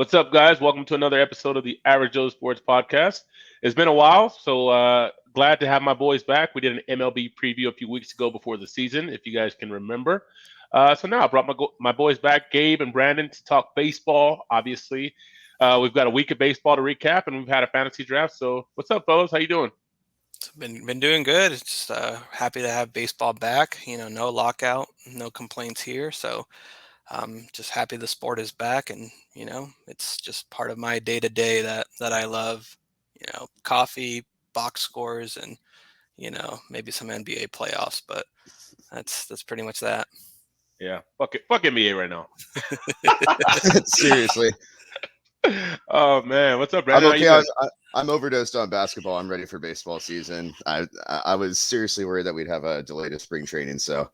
What's up, guys? Welcome to another episode of the Average Joe Sports Podcast. It's been a while, so glad to have my boys back. We did an MLB preview a few weeks ago before the season, if you guys can remember. So now I brought my boys back, Gabe and Brandon, to talk baseball. Obviously, we've got a week of baseball to recap, and we've had a fantasy draft. So what's up, fellas? How you doing? Been doing good. It's just happy to have baseball back. No lockout, no complaints here. So just happy the sport is back, and it's just part of my day to day that I love. Coffee, box scores, and maybe some NBA playoffs. But that's pretty much that. Yeah, fuck NBA right now. Seriously. Oh man, what's up, I'm Brandon? How you okay. been? I'm overdosed on basketball. I'm ready for baseball season. I was seriously worried that we'd have a delay to spring training. So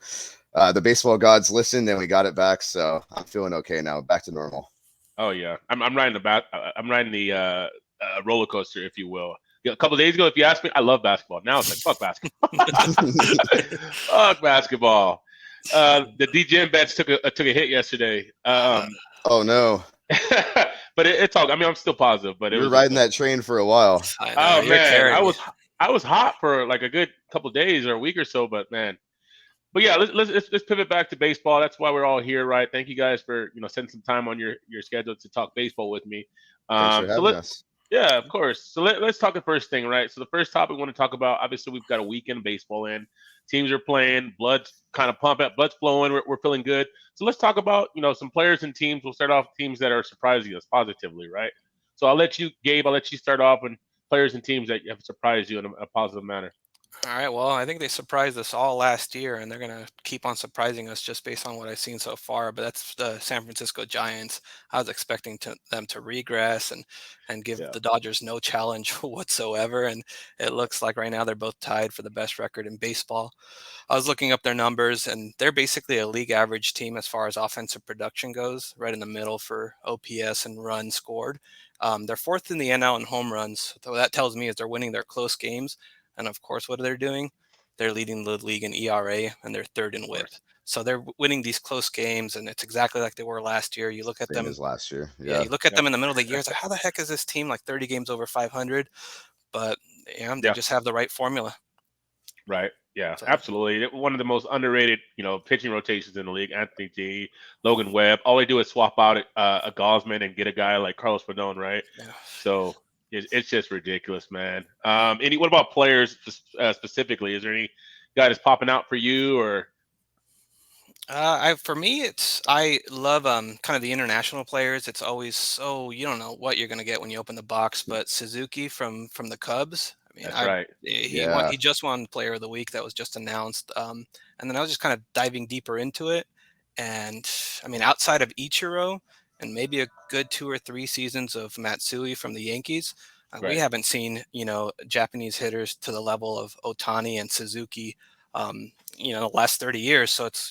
the baseball gods listened and we got it back. So I'm feeling okay now. Back to normal. Oh yeah, I'm riding the roller coaster, if you will. Yeah, a couple of days ago, if you asked me, I love basketball. Now it's like fuck basketball. Fuck basketball. The DGM bets took a hit yesterday. Oh no. But it's all. I mean, I'm still positive, but it You were was riding that train for a while. I know, oh you're man, carrying me. I was hot for like a good couple of days or a week or so, but man. But yeah, let's pivot back to baseball. That's why we're all here, right? Thank you guys for spending some time on your schedule to talk baseball with me. Thanks for So having us. yeah, of course. So let's talk the first thing, right? So the first topic we want to talk about, obviously, we've got a weekend of baseball in. Teams are playing, blood's kind of pumping, blood's flowing. We're feeling good. So let's talk about some players and teams. We'll start off with teams that are surprising us positively, right? So I'll let you, Gabe. I'll let you start off with players and teams that have surprised you in a positive manner. All right. Well, I think they surprised us all last year, and they're going to keep on surprising us just based on what I've seen so far. But that's the San Francisco Giants. I was expecting them to regress and give Yeah, the Dodgers no challenge whatsoever. And it looks like right now they're both tied for the best record in baseball. I was looking up their numbers, and they're basically a league average team as far as offensive production goes, right in the middle for OPS and runs scored. They're fourth in the NL in home runs. So that tells me is they're winning their close games. And of course, what are they doing? They're leading the league in ERA, and they're third in of WHIP. course. So they're winning these close games, and it's exactly like they were last year. You look at Same them, as last year. yeah, Yeah. you look at Yeah, them in the middle of the year. It's like, how the heck is this team like 30 games over 500? But yeah, they yeah. just have the right formula. Right. Yeah, So absolutely. One of the most underrated, pitching rotations in the league. Anthony G, Logan Webb. All they do is swap out a Gosman and get a guy like Carlos Rodon, right? yeah. So it's just ridiculous, man. What about players specifically? Is there any guy that's popping out for you or? For me, it's I love kind of the international players. It's always so you don't know what you're going to get when you open the box. But Suzuki from the Cubs, I mean, That's right. Yeah. he just won Player of the Week that was just announced. And then I was just kind of diving deeper into it, and I mean, outside of Ichiro and maybe a good 2 or 3 seasons of Matsui from the Yankees, we Right. haven't seen Japanese hitters to the level of Otani and Suzuki. The last 30 years. So it's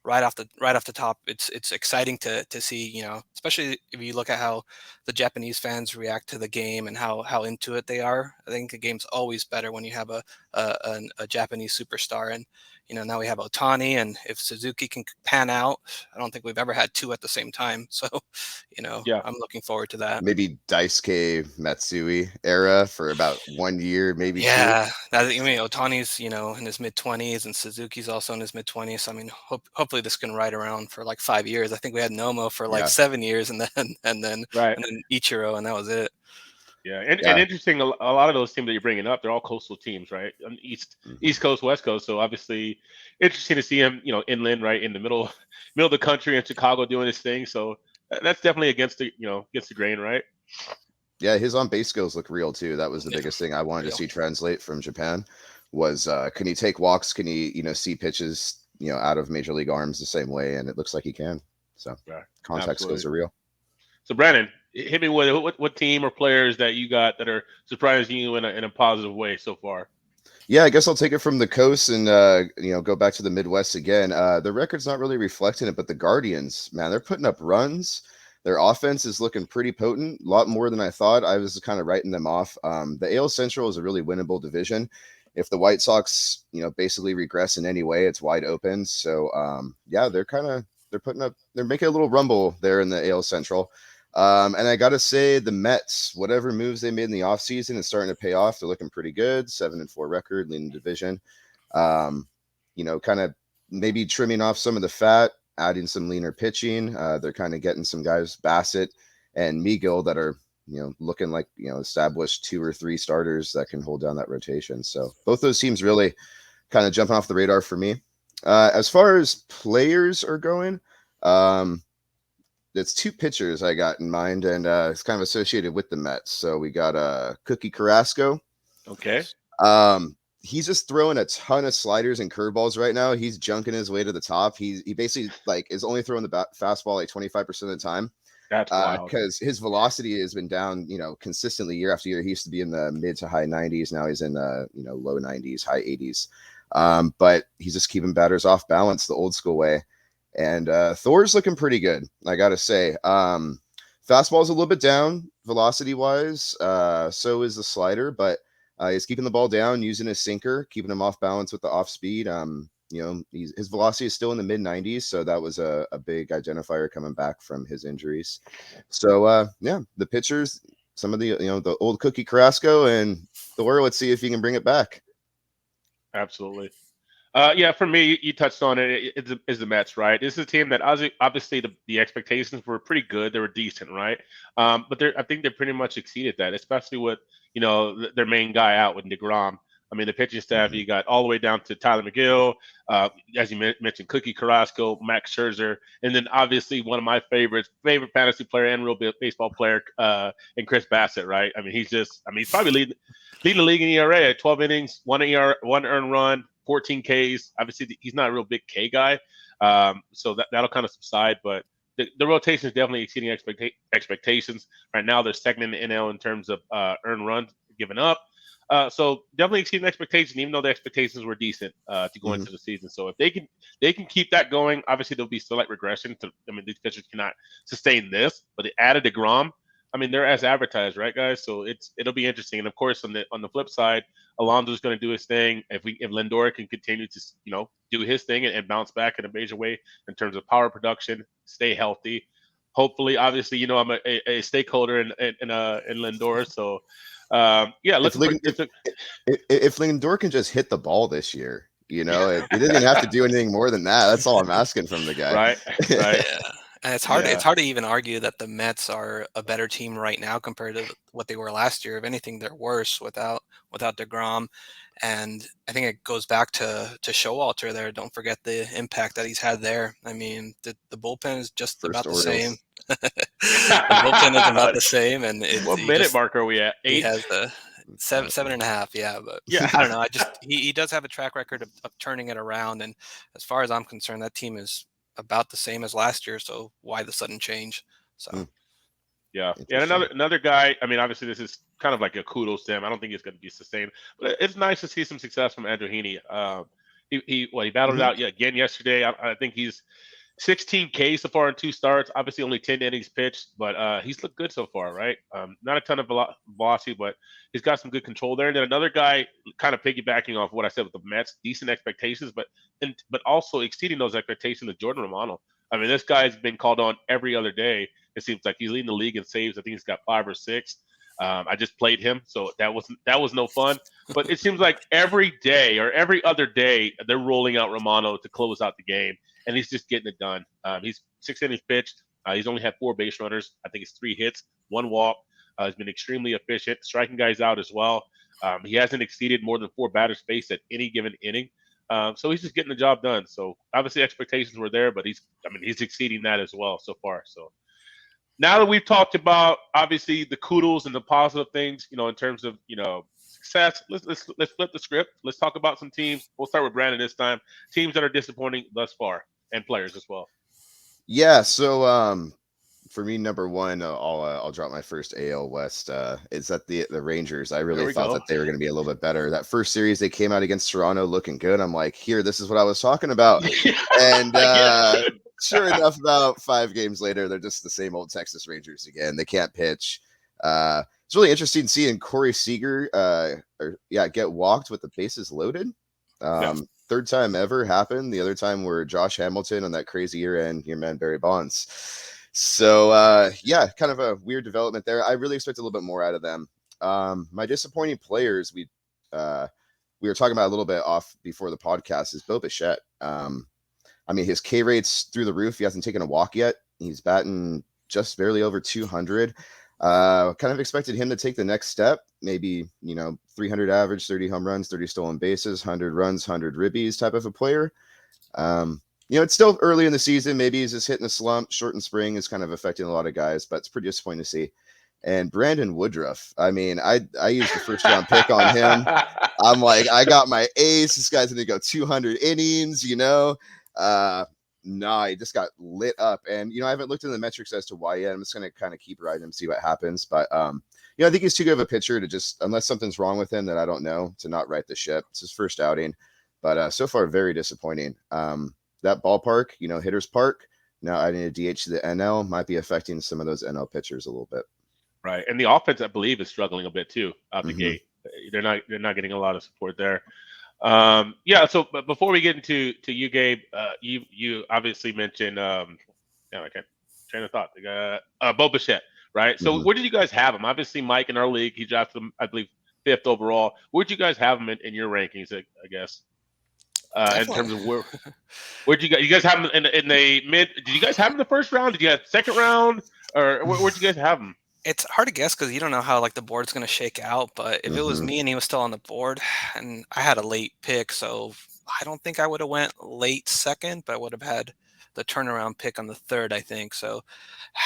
right off the top, it's exciting to see, especially if you look at how the Japanese fans react to the game and how into it they are. I think the game's always better when you have a Japanese superstar, and now we have Otani, and if Suzuki can pan out, I don't think we've ever had two at the same time. So, Yeah. I'm looking forward to that. Maybe Daisuke Matsui era for about 1 year, maybe two. Yeah, I mean, Otani's, in his mid-20s, and Suzuki's also in his mid-20s. So, I mean, hopefully this can ride around for like 5 years. I think we had Nomo for like Yeah. 7 years, and then and then Right. and then Ichiro, and that was it. Yeah. And Yeah. interesting. A lot of those teams that you're bringing up, they're all coastal teams, right? On East Coast, West Coast. So obviously, interesting to see him, inland, right in the middle of the country in Chicago doing his thing. So that's definitely against the grain, right? Yeah, his on base skills look real too. That was the Yeah, biggest thing I wanted to real. see translate from Japan was can he take walks? Can he, see pitches, out of major league arms the same way? And it looks like he can. So Right. contact skills Absolutely. are real. So Brandon, hit me with what team or players that you got that are surprising you in a positive way so far. Yeah, I guess I'll take it from the coast and go back to the Midwest again. The record's not really reflecting it, but the Guardians, man, they're putting up runs. Their offense is looking pretty potent, a lot more than I thought. I was kind of writing them off. The AL Central is a really winnable division. If the White Sox, basically regress in any way, it's wide open. So yeah, they're making a little rumble there in the AL Central. And I got to say, the Mets, whatever moves they made in the offseason is starting to pay off. They're looking pretty good, 7-4 record, leading the division. Kind of maybe trimming off some of the fat, adding some leaner pitching. They're kind of getting some guys, Bassett and Megill, that are, looking like, established 2 or 3 starters that can hold down that rotation. So both those teams really kind of jumping off the radar for me. As far as players are going, it's 2 pitchers I got in mind, and it's kind of associated with the Mets. So we got Cookie Carrasco. Okay. He's just throwing a ton of sliders and curveballs right now. He's junking his way to the top. He basically is only throwing the fastball like 25% of the time. That's wild. Because his velocity has been down, consistently year after year. He used to be in the mid to high 90s. Now he's in the low 90s, high 80s. But he's just keeping batters off balance the old school way. And Thor's looking pretty good, I gotta say. Fastball's a little bit down velocity wise. So is the slider, but he's keeping the ball down, using his sinker, keeping him off balance with the off speed. His velocity is still in the mid 90s, so that was a big identifier coming back from his injuries. So the pitchers, some of the old Cookie Carrasco and Thor. Let's see if he can bring it back. Absolutely. For me, you touched on it. It's the Mets, right? This is a team that obviously the expectations were pretty good. They were decent, right? But I think they pretty much exceeded that, especially with their main guy out with DeGrom. I mean, the pitching staff, you got all the way down to Tyler McGill, as you mentioned, Cookie Carrasco, Max Scherzer, and then obviously one of my favorite fantasy player and real baseball player, and Chris Bassett, right? I mean, he's probably leading the league in ERA at 12 innings, 1 earned run, 14 Ks. Obviously, he's not a real big K guy, so that'll kind of subside. But the rotation is definitely exceeding expectations. Right now, they're second in the NL in terms of earned runs given up. So definitely exceeding expectations, even though the expectations were decent to go into the season. So if they can keep that going, obviously there'll be slight regression. These pitchers cannot sustain this, but they added DeGrom. I mean, they're as advertised, right, guys? So it'll be interesting. And of course, on the flip side, Alonso's going to do his thing. If Lindor can continue to do his thing and bounce back in a major way in terms of power production, stay healthy. Hopefully, obviously, I'm a stakeholder in Lindor. So if Lindor can just hit the ball this year, he doesn't even have to do anything more than that. That's all I'm asking from the guy. Right. Yeah. And it's hard to even argue that the Mets are a better team right now compared to what they were last year. If anything, they're worse without DeGrom. And I think it goes back to Showalter there. Don't forget the impact that he's had there. I mean, the bullpen is just about the same. The bullpen is about the same. And what minute mark are we at? 8? He has the 7.5. Yeah, but I don't know. He does have a track record of turning it around. And as far as I'm concerned, that team is about the same as last year. So why the sudden change? So. Yeah. And another guy, I mean, obviously this is kind of like a kudos to him. I don't think it's going to be sustained, but it's nice to see some success from Andrew Heaney. He battled it out again yesterday. I think he's 16 K so far in 2 starts. Obviously only 10 innings pitched, but he's looked good so far, right? Not a ton of velocity, but he's got some good control there. And then another guy, kind of piggybacking off what I said with the Mets, decent expectations, but also exceeding those expectations of Jordan Romano. I mean, this guy's been called on every other day. It seems like he's leading the league in saves. I think he's got 5 or 6. I just played him, so that was no fun. But it seems like every day or every other day they're rolling out Romano to close out the game, and he's just getting it done. He's 6 innings pitched. He's only had 4 base runners. I think it's 3 hits, 1 walk. He's been extremely efficient, striking guys out as well. He hasn't exceeded more than 4 batters faced at any given inning. So he's just getting the job done. So obviously expectations were there, but he's exceeding that as well so far. So now that we've talked about obviously the kudos and the positive things, in terms of success, let's flip the script. Let's talk about some teams. We'll start with Brandon this time. Teams that are disappointing thus far, and players as well. Yeah. So for me, number one, I'll drop my first AL West. Is that the Rangers? I really thought that they were going to be a little bit better. That first series they came out against Toronto looking good. I'm like, this is what I was talking about. And sure enough, about 5 games later, they're just the same old Texas Rangers again. They can't pitch. It's really interesting seeing Corey Seager get walked with the bases loaded. 3rd time ever happened. The other time were Josh Hamilton on that crazy year and your man Barry Bonds. So yeah, kind of a weird development there. I really expect a little bit more out of them. My disappointing players, we were talking about a little bit off before the podcast, is Bo Bichette. I mean, his K rate's through the roof. He hasn't taken a walk yet. He's batting just barely over 200. Kind of expected him to take the next step, maybe, 300 average, 30 home runs, 30 stolen bases, 100 runs, 100 ribbies type of a player. It's still early in the season. Maybe he's just hitting a slump. Short in spring is kind of affecting a lot of guys, but it's pretty disappointing to see. And Brandon Woodruff, I mean, I used the first round pick on him. I'm like, I got my ace. This guy's going to go 200 innings, No, he just got lit up. And, I haven't looked into the metrics as to why yet. I'm just going to kind of keep riding him, see what happens. But, I think he's too good of a pitcher to just, unless something's wrong with him that I don't know, to not right the ship. It's his first outing. But so far, very disappointing. That ballpark, Hitters Park, now adding a DH to the NL might be affecting some of those NL pitchers a little bit. Right. And the offense, I believe, is struggling a bit too out the gate. They're not getting a lot of support there. So but before we get into you, Gabe, you obviously mentioned I can't train of thought. Bo Bichette, right? So where did you guys have him? Obviously, Mike in our league, he drafted him, I believe, 5th overall. Where'd you guys have him in your rankings? I guess in terms of where'd you guys have him in the mid? Did you guys have him in the first round? Did you have second round, or where'd you guys have him? It's hard to guess because you don't know how the board's going to shake out. But if it was me and he was still on the board, and I had a late pick, so I don't think I would have went late second, but I would have had the turnaround pick on the 3rd, I think. So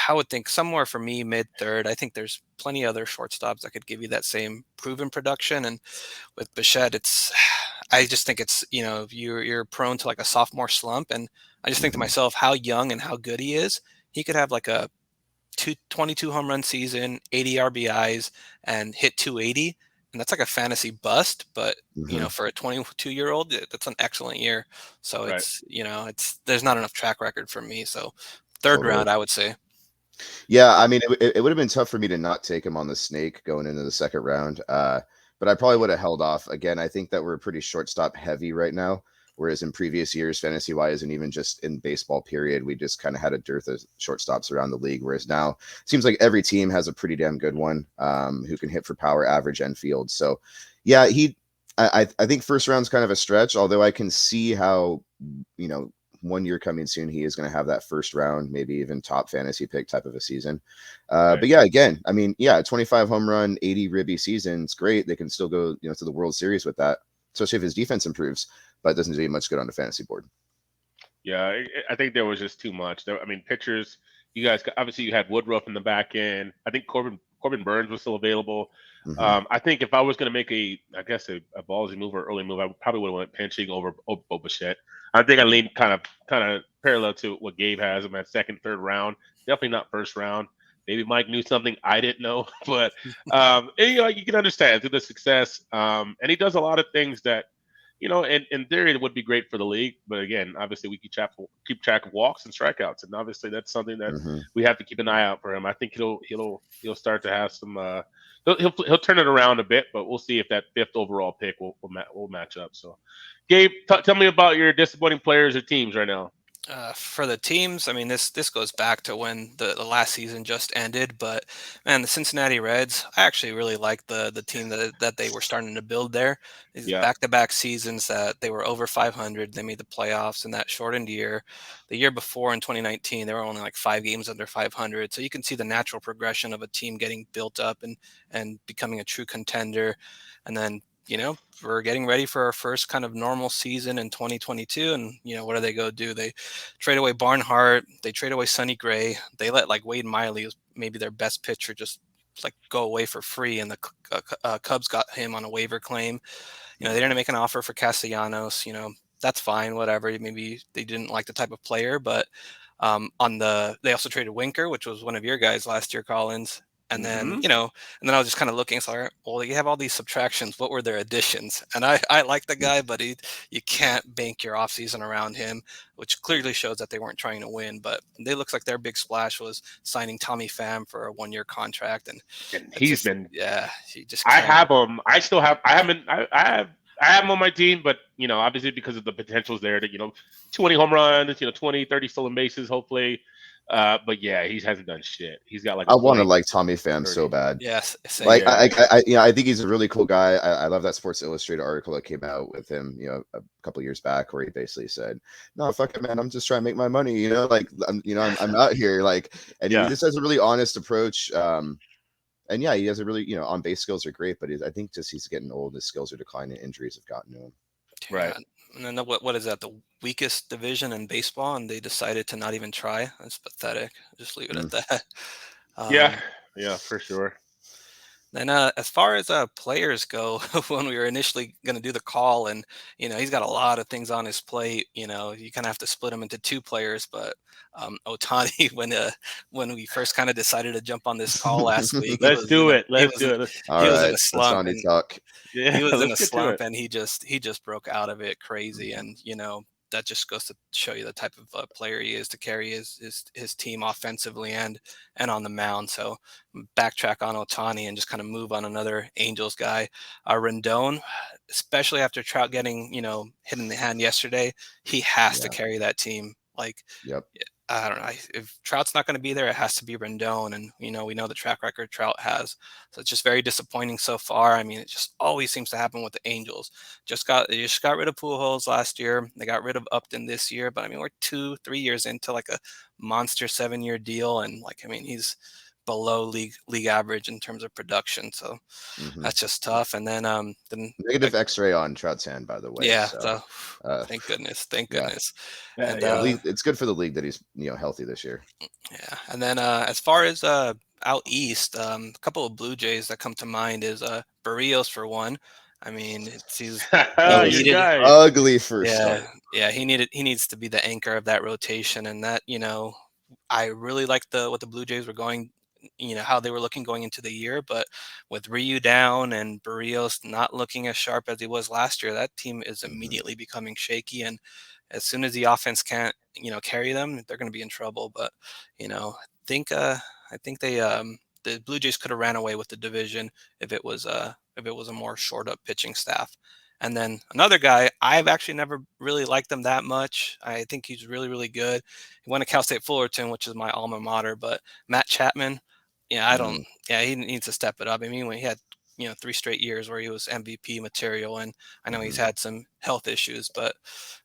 I would think somewhere for me mid 3rd. I think there's plenty of other shortstops that could give you that same proven production. And with Bichette, I just think it's you're prone to a sophomore slump, and I just think to myself how young and how good he is. He could have a 22 home run season, 80 RBIs, and hit 280, and that's a fantasy bust. But for a 22-year-old, that's an excellent year. So Right. it's there's not enough track record for me. So 3rd round, I would say. Yeah, I mean, it would have been tough for me to not take him on the snake going into the 2nd round. But I probably would have held off. Again, I think that we're pretty shortstop heavy right now. Whereas in previous years, fantasy wise, and even just in baseball period, we just kind of had a dearth of shortstops around the league. Whereas now it seems like every team has a pretty damn good one who can hit for power, average, and field. So yeah, I think first round's kind of a stretch, although I can see how, 1 year coming soon, he is going to have that first round, maybe even top fantasy pick type of a season. But yeah, again, I mean, 25 home run, 80 ribby season. It's great. They can still go, to the World Series with that, especially if his defense improves. But it doesn't do you much good on the fantasy board. Yeah, I think there was just too much. I mean, pitchers, you guys, obviously you had Woodruff in the back end. I think Corbin Burns was still available. I think if I was going to make a ballsy move or early move, I probably would have went pinching over Bo Bichette. I think I leaned kind of parallel to what Gabe has him at 2nd, 3rd round. Definitely not 1st round. Maybe Mike knew something I didn't know, but you can understand through the success. And he does a lot of things that, in theory, it would be great for the league. But again, obviously, we keep track of walks and strikeouts, and obviously, that's something that we have to keep an eye out for him. I think he'll start to have some. He'll turn it around a bit, but we'll see if that 5th overall pick will match up. So, Gabe, tell me about your disappointing players or teams right now. For the teams, I mean, this goes back to when the last season just ended. But man, the Cincinnati Reds, I actually really like the team that they were starting to build there. These back-to-back seasons that they were over 500. They made the playoffs in that shortened year. The year before in 2019, they were only 5 games under 500. So you can see the natural progression of a team getting built up and becoming a true contender. And then we're getting ready for our first kind of normal season in 2022. And, what do they go do? They trade away Barnhart. They trade away Sonny Gray. They let Wade Miley, who's maybe their best pitcher, just go away for free. And the Cubs got him on a waiver claim. They didn't make an offer for Castellanos. That's fine, whatever. Maybe they didn't like the type of player, but they also traded Winker, which was one of your guys last year, Collins. And then, and then I was just kind of looking, so well, you have all these subtractions. What were their additions? And I like the guy, but you can't bank your offseason around him, which clearly shows that they weren't trying to win. But they looks like their big splash was signing Tommy Pham for a 1-year contract. And he's been, he just, I have him. I have him on my team, but, obviously because of the potentials there that, 20 home runs, 20, 30 stolen bases, hopefully. But yeah, he hasn't done shit. He's got like I a want to blank like Tommy Pham 30. so bad. Yes, same. Like Yeah. I think he's a really cool guy. I love that Sports Illustrated article that came out with him, a couple years back, where he basically said, "No, fuck it, man. I'm just trying to make my money. Like I'm out here, like." And he Yeah. just has a really honest approach. And yeah, he has a really, on base skills are great, but I think just he's getting old. His skills are declining. Injuries have gotten to him. Right. And then what is that? The weakest division in baseball, and they decided to not even try. That's pathetic. Just leave it at that. Yeah. Yeah, for sure. Then as far as players go, when we were initially going to do the call, and he's got a lot of things on his plate. You kind of have to split him into two players. But Otani, when we first kind of decided to jump on this call last week, Let's do it. Let's do it. All he was in right, a slump, Otani and talk. Yeah, he was in let's a get to slump, it. and he just broke out of it crazy. And that just goes to show you the type of player he is to carry his team offensively and on the mound. So backtrack on Otani and just kind of move on another Angels guy. Rendon, especially after Trout getting hit in the hand yesterday, he has to carry that team. Like, Yep. I don't know. If Trout's not going to be there, it has to be Rendon, and we know the track record Trout has. So it's just very disappointing so far. I mean, it just always seems to happen with the Angels. They just got rid of Pujols last year. They got rid of Upton this year, but I mean, we're 2-3 years into like a monster 7-year deal, and he's below league average in terms of production. So that's just tough. And then negative X-ray on Trout's hand, by the way. Yeah. So, thank goodness. Yeah, And yeah. It's good for the league that he's healthy this year. yeah. And then as far as out east, a couple of Blue Jays that come to mind is Barrios for one. I mean, he's Your guy. ugly first start. Yeah, he needs to be the anchor of that rotation, and that I really like what the Blue Jays were going, how they were looking going into the year, but with Ryu down and Barrios not looking as sharp as he was last year, that team is immediately becoming shaky, and as soon as the offense can't carry them, they're going to be in trouble. But think I think the Blue Jays could have ran away with the division if it was a more shored up pitching staff. And then another guy, I've actually never really liked him that much. I think he's really, really good. He went to Cal State Fullerton, which is my alma mater, but Matt Chapman, he needs to step it up. I mean, when he had 3 straight years where he was MVP material, and I know he's had some health issues, but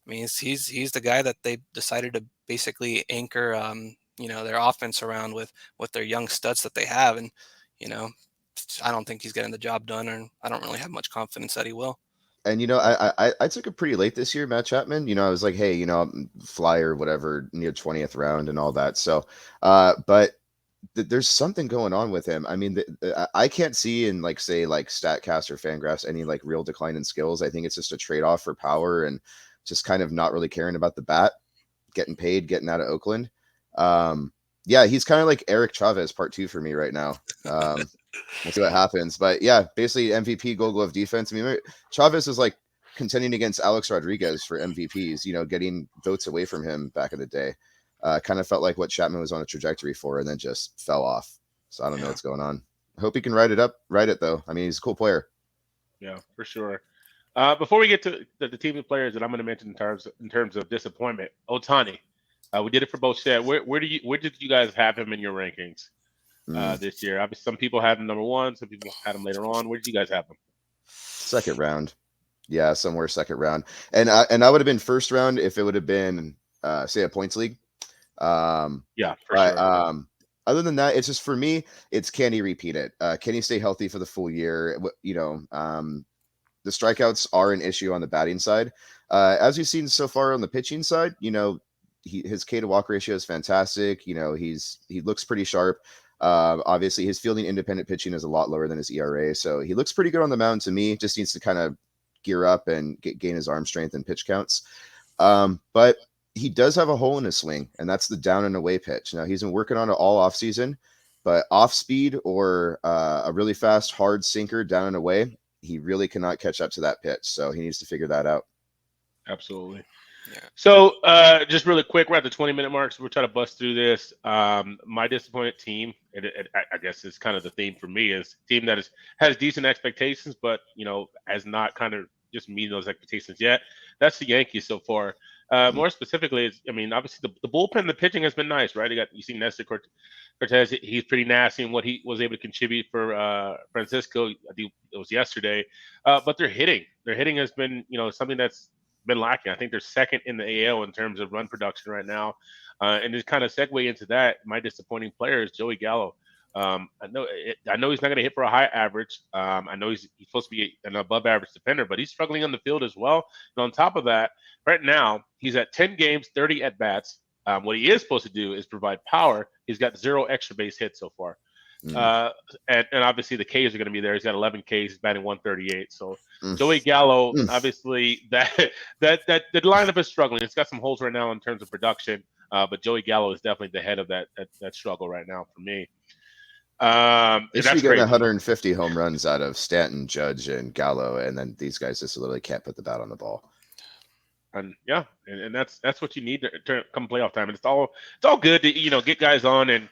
I mean, he's the guy that they decided to basically anchor their offense around with their young studs that they have. And I don't think he's getting the job done, and I don't really have much confidence that he will. And I took it pretty late this year, Matt Chapman. I was like, hey, flyer, whatever, near 20th round and all that. So, but there's something going on with him. I mean, I can't see in say Statcast or Fangraphs any real decline in skills. I think it's just a trade off for power and just kind of not really caring about the bat, getting paid, getting out of Oakland. Yeah, he's kind of like Eric Chavez part 2 for me right now. We'll see what happens. But yeah, basically MVP, Gold Glove defense. I mean, Chavez was contending against Alex Rodriguez for MVPs, getting votes away from him back in the day. Kind of felt like what Chapman was on a trajectory for and then just fell off. So I don't know what's going on. I hope he can ride it though. I mean, he's a cool player. Yeah, for sure. Before we get to the team of players that I'm going to mention in terms of disappointment, Otani. We did it for both sets. Where did you guys have him in your rankings this year? Obviously, some people had him number 1, some people had him later on. Where did you guys have him? Second round. Yeah, somewhere second round. And I would have been first round if it would have been say a points league. Yeah, for sure. Other than that, it's just for me, it's can he repeat it? Can he stay healthy for the full year? The strikeouts are an issue on the batting side. As we've seen so far on the pitching side, his K to walk ratio is fantastic. He looks pretty sharp. Obviously, his fielding independent pitching is a lot lower than his ERA, so he looks pretty good on the mound to me. Just needs to kind of gear up and gain his arm strength and pitch counts. But he does have a hole in his swing, and that's the down and away pitch. Now, he's been working on it all off season, but off speed or a really fast, hard sinker down and away, he really cannot catch up to that pitch. So he needs to figure that out. Absolutely. Yeah. So just really quick, we're at the 20-minute mark, so we're trying to bust through this. My disappointed team, I guess it's kind of the theme for me, is a team that has decent expectations, but has not kind of just meeting those expectations yet. That's the Yankees so far. More specifically, I mean, obviously the bullpen, the pitching has been nice, right? You see Nestor Cortez, he's pretty nasty in what he was able to contribute for Francisco. I think it was yesterday, but their hitting has been, something that's been lacking. I think they're second in the AL in terms of run production right now, and to kind of segue into that, my disappointing player is Joey Gallo. I know he's not going to hit for a high average. I know he's supposed to be an above average defender, but he's struggling on the field as well. And on top of that, right now he's at 10 games, 30 at bats. What he is supposed to do is provide power. He's got 0 extra base hits so far. And obviously the Ks are going to be there. He's got 11 Ks. He's batting 138. So Joey Gallo, obviously that the lineup is struggling. It's got some holes right now in terms of production, but Joey Gallo is definitely the head of that struggle right now for me. They should be getting 150 home runs out of Stanton, Judge, and Gallo, and then these guys just literally can't put the bat on the ball. And and that's what you need to come playoff time. And it's all good to get guys on and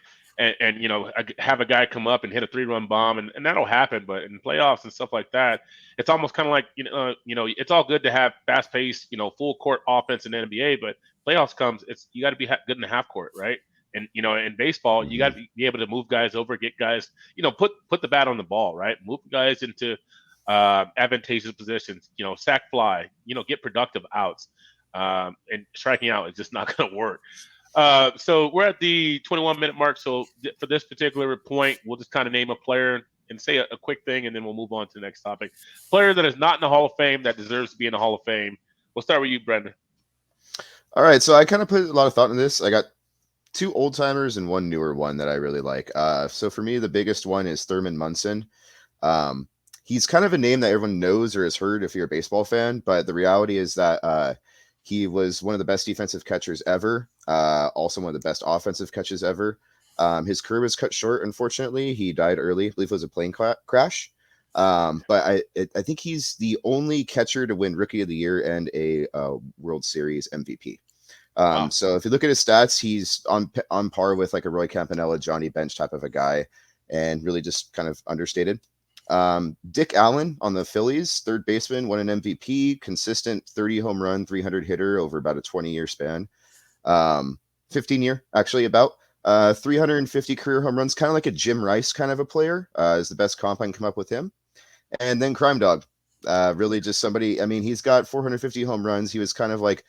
have a guy come up and hit a 3-run bomb, and that'll happen. But in playoffs and stuff like that, it's almost kind of like it's all good to have fast paced full court offense in the NBA, but playoffs comes, you got to be good in the half court, right? And in baseball, you got to be able to move guys over, get guys, put the bat on the ball, right? Move guys into advantageous positions, sack fly, get productive outs. And striking out is just not going to work. So we're at the 21-minute mark. So for this particular point, we'll just kind of name a player and say a quick thing, and then we'll move on to the next topic. Player that is not in the Hall of Fame that deserves to be in the Hall of Fame. We'll start with you, Brendan. All right. So I kind of put a lot of thought in this. I got 2 old timers and 1 newer one that I really like. So for me, the biggest one is Thurman Munson. He's kind of a name that everyone knows or has heard if you're a baseball fan, but the reality is that he was one of the best defensive catchers ever, also one of the best offensive catchers ever. His career was cut short, unfortunately. He died early. I believe it was a plane crash. But I think he's the only catcher to win Rookie of the Year and a World Series MVP. Wow. So if you look at his stats, he's on par with like a Roy Campanella, Johnny Bench type of a guy, and really just kind of understated. Dick Allen on the Phillies, third baseman, won an MVP, consistent 30 home run, 300 hitter over about a 20-year span. 15-year, actually, about 350 career home runs, kind of like a Jim Rice kind of a player, is the best comp I can come up with him. And then Crime Dog, really just somebody, I mean, he's got 450 home runs. He was kind of like,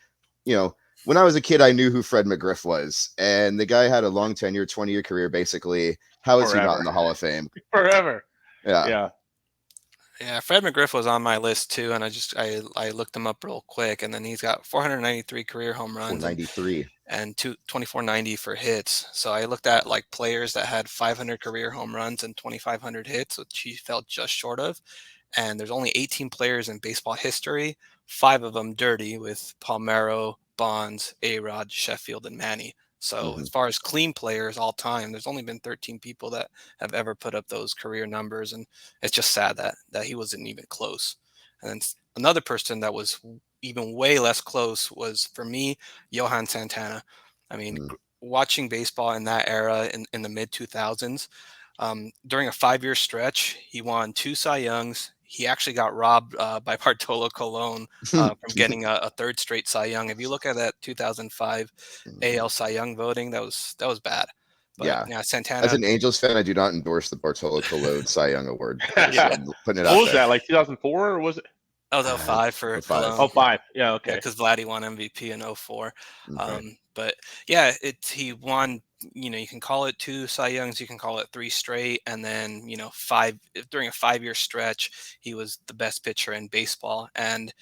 when I was a kid, I knew who Fred McGriff was, and the guy had a long tenure, 20-year career, basically. How is he not in the Hall of Fame? Forever. Yeah. Yeah, Fred McGriff was on my list too, and I looked him up real quick, and then he's got 493 career home runs, 493, and 2490 for hits. So I looked at like players that had 500 career home runs and 2500 hits, which he fell just short of. And there's only 18 players in baseball history, 5 of them dirty, with Palmeiro, Bonds, A-Rod, Sheffield, and Manny. So as far as clean players all time, there's only been 13 people that have ever put up those career numbers. And it's just sad that he wasn't even close. And then another person that was even way less close was, for me, Johan Santana. I mean, watching baseball in that era in the mid-2000s, during a 5-year stretch, he won 2 Cy Youngs. He actually got robbed by Bartolo Colon from getting a 3rd straight Cy Young. If you look at that 2005 AL Cy Young voting, that was bad. But, yeah, Santana. As an Angels fan, I do not endorse the Bartolo Colon Cy Young Award. Yeah. I'm putting it out. What was that? Like 2004, or was it? That was 05 for Colon. Oh, 5. Yeah, okay. Because Vladdy won MVP in 04. Okay. But yeah, he won. You can call it 2 Cy Youngs, you can call it 3 straight, and then during a 5-year stretch, he was the best pitcher in baseball. And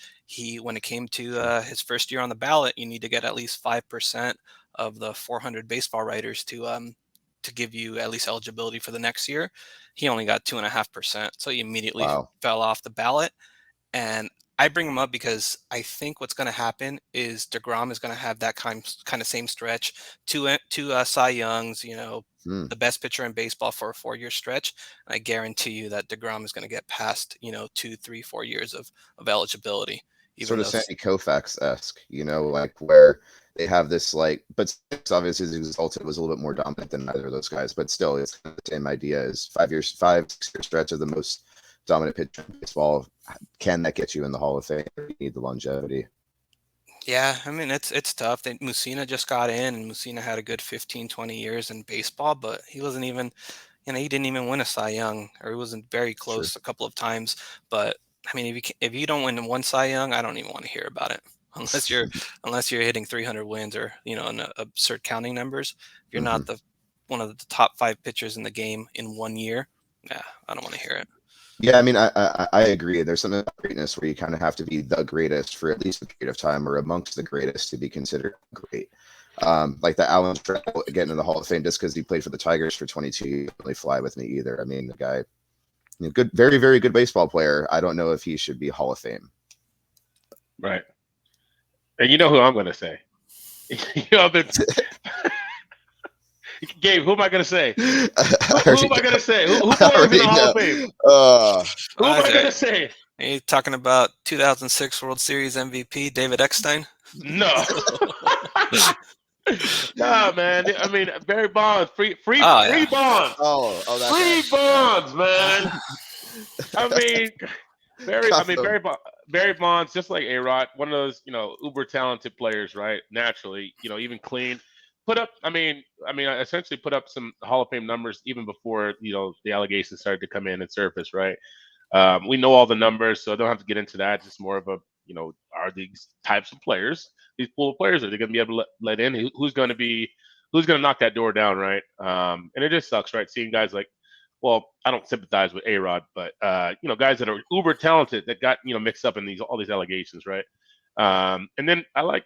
when it came to his first year on the ballot, you need to get at least 5% of the 400 baseball writers to give you at least eligibility for the next year. He only got 2.5%, so he immediately fell off the ballot. And I bring him up because I think what's going to happen is DeGrom is going to have that kind of same stretch, two Cy Youngs, the best pitcher in baseball for a 4-year stretch. And I guarantee you that DeGrom is going to get past, 2, 3, 4 years of eligibility. Sort of Sandy Koufax-esque, like where they have this but obviously the result was a little bit more dominant than either of those guys, but still it's kind of the same idea as 5-6-year stretch of the most dominant pitcher in baseball. Can that get you in the Hall of Fame? You need the longevity. Yeah, I mean it's tough. Musina just got in, and Musina had a good 15, 20 years in baseball, but he wasn't even, he didn't even win a Cy Young, or he wasn't very Sure. close a couple of times. But I mean, if you don't win one Cy Young, I don't even want to hear about it unless you're hitting 300 wins, or in absurd counting numbers. If you're Mhm. not the one of the top 5 pitchers in the game in 1 year, yeah, I don't want to hear it. Yeah, I mean, I agree. There's something about greatness where you kind of have to be the greatest for at least a period of time, or amongst the greatest to be considered great. Like the Allen Trout getting in the Hall of Fame just because he played for the Tigers for 22 years doesn't really fly with me either. I mean, the guy, good, very, very good baseball player. I don't know if he should be Hall of Fame. Right. And you know who I'm going to say. Gabe, who am I going to say? Who am I going to say? Who belongs in the Hall of Fame? Who am I going to say? Are you talking about 2006 World Series MVP David Eckstein? No. Nah, man. I mean, Barry Bonds, free Oh yeah. Bonds. That Free guy. Bonds, man. I mean, Barry Bonds, just like A-Rod, one of those, uber talented players, right? Naturally, even clean. Put up, essentially put up some Hall of Fame numbers even before, the allegations started to come in and surface, right? We know all the numbers, so I don't have to get into that. Just more of a, are these types of players, these pool of players, are they going to be able to let in? Who's going to knock that door down, right? And it just sucks, right? Seeing guys like, well, I don't sympathize with A-Rod, but guys that are uber talented that got mixed up in all these allegations, right? And then I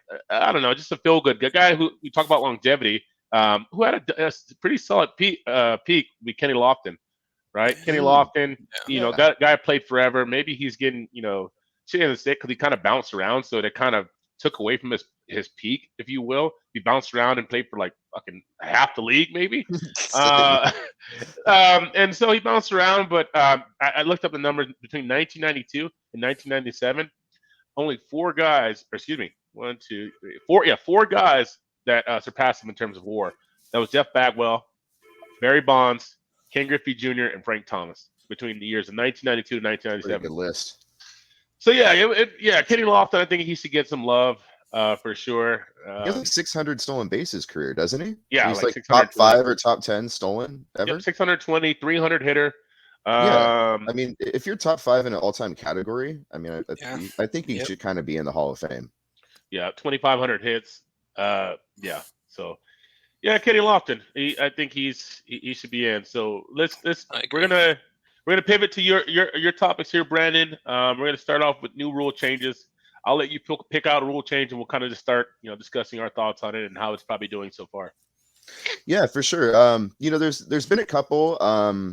don't know, just a feel good guy who you talk about longevity, who had a pretty solid peak with Kenny Lofton, right? Kenny Lofton, Yeah. guy played forever. Maybe he's getting shit in the stick because he kind of bounced around, so that kind of took away from his peak, if you will. He bounced around and played for like fucking half the league, maybe. Uh, and so he bounced around, but I looked up the numbers between 1992 and 1997. Only four guys, or excuse me, one, two, three, four. Yeah, four guys that surpassed him in terms of WAR. That was Jeff Bagwell, Barry Bonds, Ken Griffey Jr., and Frank Thomas between the years of 1992 and Pretty good 1997. list. So yeah, Kenny Lofton, I think he should get some love for sure. He has like 600 stolen bases career, doesn't he? Yeah, He's like like top 620. 5 or top 10 stolen Yep, ever. 620, 300 hitter. Yeah. Um, I mean, if you're top 5 in an all-time category, I mean, Yeah. I think he Yep. should kind of be in the Hall of Fame. yeah, 2,500 hits. Yeah. So yeah, Kenny Lofton. I think he should be in. So I we're agree. gonna pivot to your topics here, Brandon. We're gonna start off with new rule changes. I'll let you pick out a rule change, and we'll kind of just start discussing our thoughts on it and how it's probably doing so far. Yeah, for sure. There's been a couple.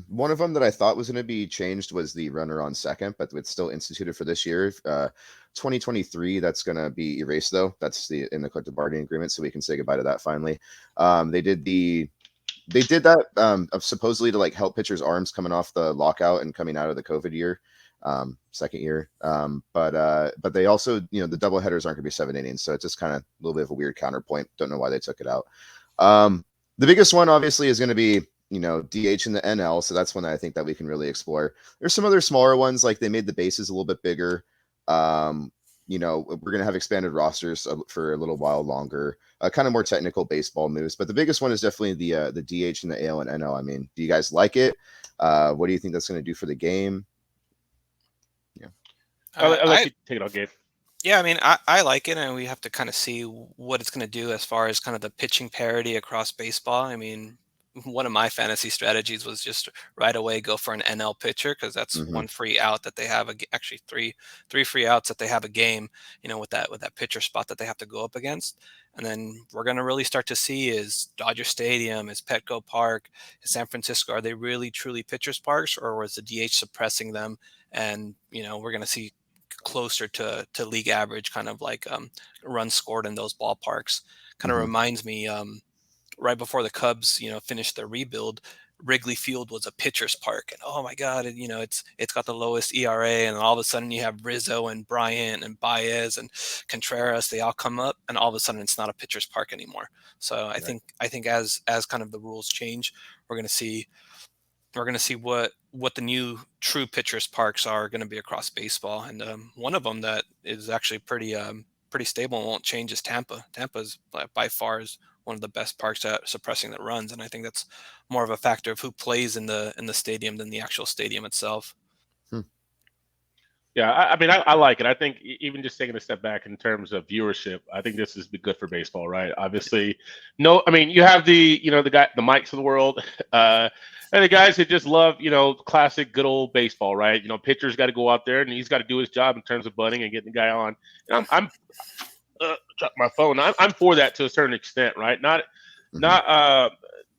One of them that I thought was going to be changed was the runner on second, but it's still instituted for this year. 2023, that's going to be erased though. That's in the collective bargaining agreement, so we can say goodbye to that finally. They did that supposedly to like help pitchers' arms coming off the lockout and coming out of the COVID year, second year. But they also, the double headers aren't going to be 7 innings, so it's just kind of a little bit of a weird counterpoint. Don't know why they took it out. The biggest one obviously is going to be, DH in the NL. So that's one that I think that we can really explore. There's some other smaller ones, like they made the bases a little bit bigger. We're going to have expanded rosters for a little while longer, kind of more technical baseball moves. But the biggest one is definitely the DH in the AL and NL. I mean, do you guys like it? What do you think that's going to do for the game? Yeah. I'll let you take it on, Gabe. Yeah, I mean, I like it, and we have to kind of see what it's going to do as far as kind of the pitching parity across baseball. I mean, one of my fantasy strategies was just right away go for an NL pitcher, because that's Mm-hmm. one free out that they have. Actually, three free outs that they have a game. With that pitcher spot that they have to go up against. And then we're going to really start to see, is Dodger Stadium, is Petco Park, is San Francisco, are they really truly pitchers parks, or was the DH suppressing them? And we're going to see closer to league average, kind of like runs scored in those ballparks. Kind of Mm-hmm. reminds me, right before the Cubs, finished their rebuild, Wrigley Field was a pitcher's park, and oh my God, it's got the lowest ERA, and all of a sudden you have Rizzo and Bryant and Baez and Contreras, they all come up, and all of a sudden it's not a pitcher's park anymore. So I think as kind of the rules change, we're going to see what the new true pitchers parks are going to be across baseball. And one of them that is actually pretty pretty stable and won't change is Tampa. Tampa's by far is one of the best parks at suppressing the runs, and I think that's more of a factor of who plays in the stadium than the actual stadium itself. Yeah, I mean, I like it. I think even just taking a step back in terms of viewership, I think this is good for baseball, right? Obviously, no, I mean, you have the Mikes of the world, and the guys that just love, classic good old baseball, right? Pitcher's got to go out there and he's got to do his job in terms of bunting and getting the guy on. And I'm drop my phone. I'm for that to a certain extent, right? Not not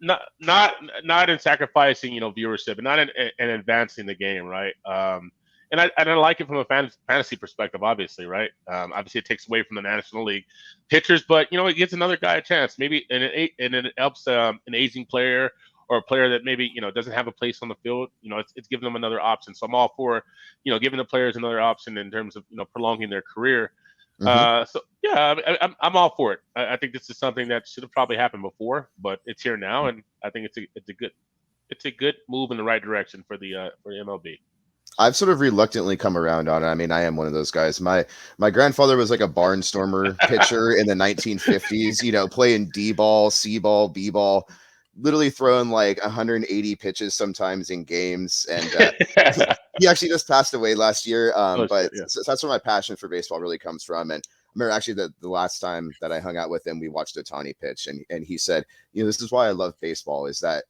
not in sacrificing viewership and not in advancing the game, right? And I like it from a fantasy perspective, obviously, right? Obviously, it takes away from the National League pitchers, but it gives another guy a chance, maybe, and it helps an aging player or a player that maybe doesn't have a place on the field. It's giving them another option. So I'm all for giving the players another option in terms of prolonging their career. So yeah, I'm all for it. I think this is something that should have probably happened before, but it's here now, and I think it's a good move in the right direction for the MLB. I've sort of reluctantly come around on it. I mean, I am one of those guys. My grandfather was like a barnstormer pitcher in the 1950s, playing D-ball, C-ball, B-ball, literally throwing like 180 pitches sometimes in games. And he actually just passed away last year. So that's where my passion for baseball really comes from. And I remember actually the last time that I hung out with him, we watched Ohtani pitch, and he said, this is why I love baseball, is that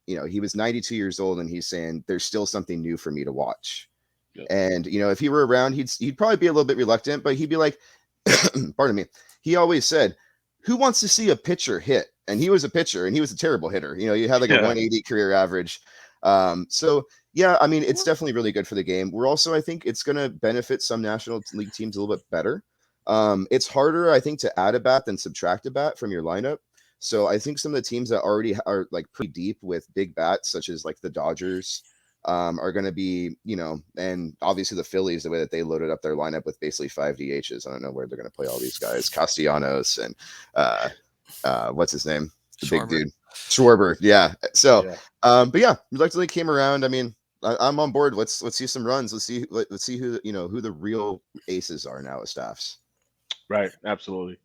he was 92 years old and he's saying there's still something new for me to watch. Yep. And, if he were around, he'd probably be a little bit reluctant, but he'd be like, pardon me. He always said, who wants to see a pitcher hit? And he was a pitcher and he was a terrible hitter. You had like a 180 career average. So yeah, I mean, it's definitely really good for the game. We're also, I think it's going to benefit some National League teams a little bit better. It's harder, I think, to add a bat than subtract a bat from your lineup. So I think some of the teams that already are like pretty deep with big bats, such as like the Dodgers, are going to be, and obviously the Phillies, the way that they loaded up their lineup with basically 5 DHs. I don't know where they're going to play all these guys, Castellanos and what's his name, the Schwarber. big dude, Schwarber. Yeah. So, but yeah, reluctantly came around. I mean, I'm on board. Let's see some runs. Let's see who who the real aces are now as staffs. Right. Absolutely.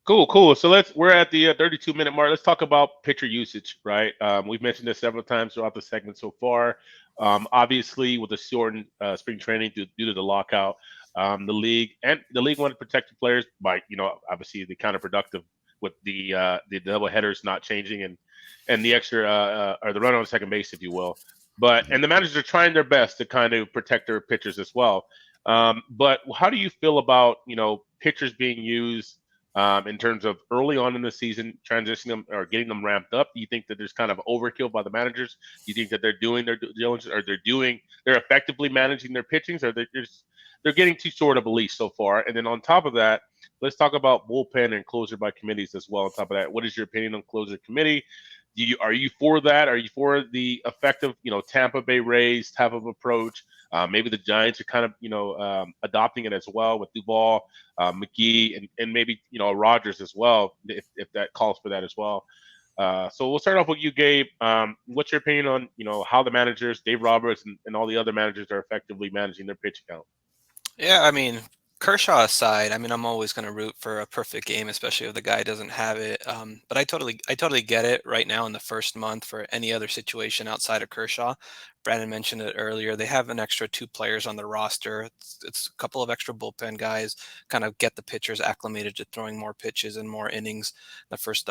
Cool. So we're at the 32-minute mark. Let's talk about pitcher usage, right? We've mentioned this several times throughout the segment so far. Obviously, with the shortened spring training due to the lockout, the league wanted to protect the players by, obviously the counterproductive with the double headers not changing and the extra or the run on second base, if you will. And the managers are trying their best to kind of protect their pitchers as well. But how do you feel about pitchers being used in terms of early on in the season, transitioning them or getting them ramped up? Do you think that there's kind of overkill by the managers? Do you think that they're doing their due diligence, or they're effectively managing their pitchings, or they're getting too short of a leash so far? And then on top of that, let's talk about bullpen and closer by committees as well. On top of that, what is your opinion on closer committee? Are you for that? Are you for the effective, Tampa Bay Rays type of approach? Maybe the Giants are kind of, adopting it as well with Duvall, McGee, and maybe, Rogers as well, if that calls for that as well. So we'll start off with you, Gabe. What's your opinion on, how the managers, Dave Roberts and all the other managers, are effectively managing their pitch count? Yeah, I mean, Kershaw aside, I mean, I'm always going to root for a perfect game, especially if the guy doesn't have it. But I totally get it right now in the first month for any other situation outside of Kershaw. Brandon mentioned it earlier. They have an extra 2 players on the roster. It's a couple of extra bullpen guys, kind of get the pitchers acclimated to throwing more pitches and more innings the first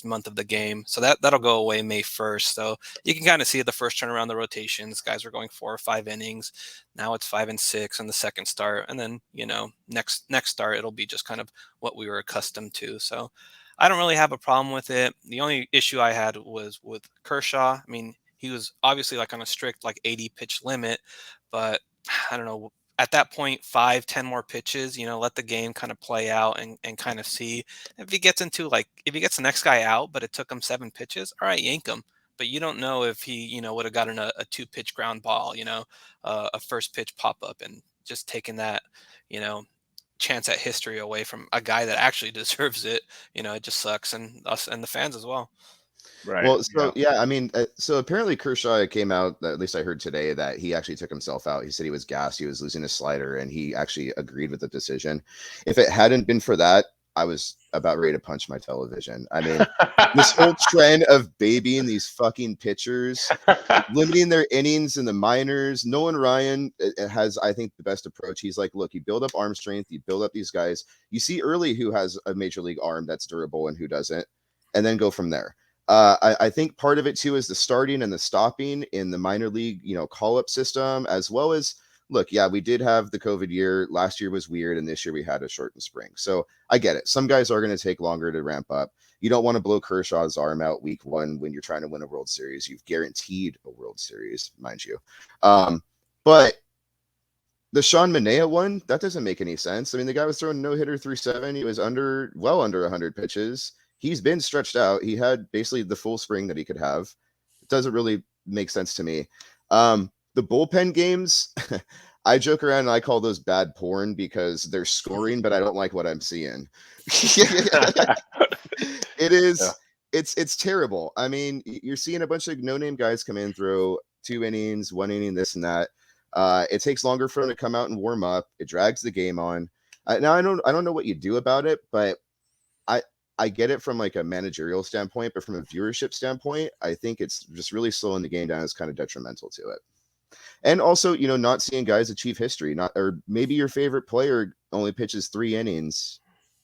month of the game. So that'll go away May 1st. So you can kind of see the first turn around the rotations. Guys are going 4 or 5 innings. Now it's 5 and 6 on the second start, and then next start it'll be just kind of what we were accustomed to. So I don't really have a problem with it. The only issue I had was with Kershaw. I mean, he was obviously like on a strict 80 pitch limit, but I don't know. At that point, 5-10 more pitches, let the game kind of play out and kind of see if he gets the next guy out, but it took him 7 pitches. All right, yank him. But you don't know if he, would have gotten a 2-pitch ground ball, a first pitch pop up, and just taking that, chance at history away from a guy that actually deserves it. It just sucks, and us and the fans as well. Right. Well, so yeah, I mean, so apparently Kershaw came out, at least I heard today, that he actually took himself out. He said he was gassed, he was losing his slider, and he actually agreed with the decision. If it hadn't been for that, I was about ready to punch my television. I mean, this whole trend of babying these fucking pitchers, limiting their innings in the minors. Nolan Ryan has, I think, the best approach. He's like, look, you build up arm strength, you build up these guys. You see early who has a major league arm that's durable and who doesn't, and then go from there. I think part of it too is the starting and the stopping in the minor league, call-up system, as well as look, yeah, we did have the COVID year. Last year was weird, and this year we had a shortened spring. So I get it. Some guys are going to take longer to ramp up. You don't want to blow Kershaw's arm out week one when you're trying to win a World Series. You've guaranteed a World Series, mind you. But the Sean Manaea one, that doesn't make any sense. I mean, the guy was throwing no-hitter 3.7. He was well under 100 pitches. He's been stretched out. He had basically the full spring that he could have. It doesn't really make sense to me. The bullpen games, I joke around and I call those bad porn because they're scoring, but I don't like what I'm seeing. It is. Yeah. It's terrible. I mean, you're seeing a bunch of no-name guys come in, throw 2 innings, 1 inning, this and that. It takes longer for them to come out and warm up. It drags the game on. Now I don't know what you do about it, but I get it from like a managerial standpoint, but from a viewership standpoint, I think it's just really slowing the game down is kind of detrimental to it. And also, not seeing guys achieve history, or maybe your favorite player only pitches 3 innings,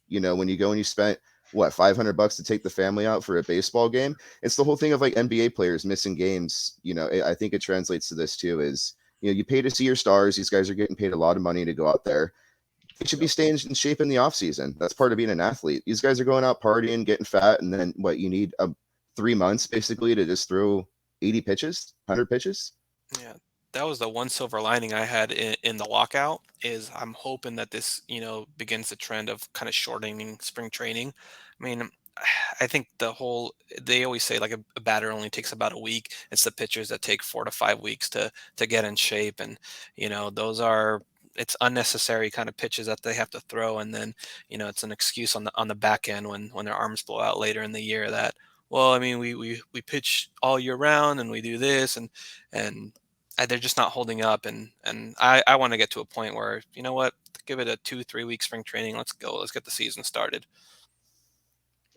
when you go and you spent what, $500 to take the family out for a baseball game. It's the whole thing of like NBA players missing games. I think it translates to this too, is, you pay to see your stars. These guys are getting paid a lot of money to go out there. They should be staying in shape in the off season. That's part of being an athlete. These guys are going out partying, getting fat, and then you need 3 months basically to just throw 80 pitches, 100 pitches. Yeah, that was the one silver lining I had in the lockout. Is I'm hoping that this begins the trend of kind of shortening spring training. I mean, I think they always say like a batter only takes about a week. It's the pitchers that take 4 to 5 weeks to get in shape, and it's unnecessary kind of pitches that they have to throw, and then it's an excuse on the back end when their arms blow out later in the year that, well, I mean, we pitch all year round and we do this, and they're just not holding up, and I want to get to a point where, what, give it a 2-3 week spring training. Let's go. Let's get the season started.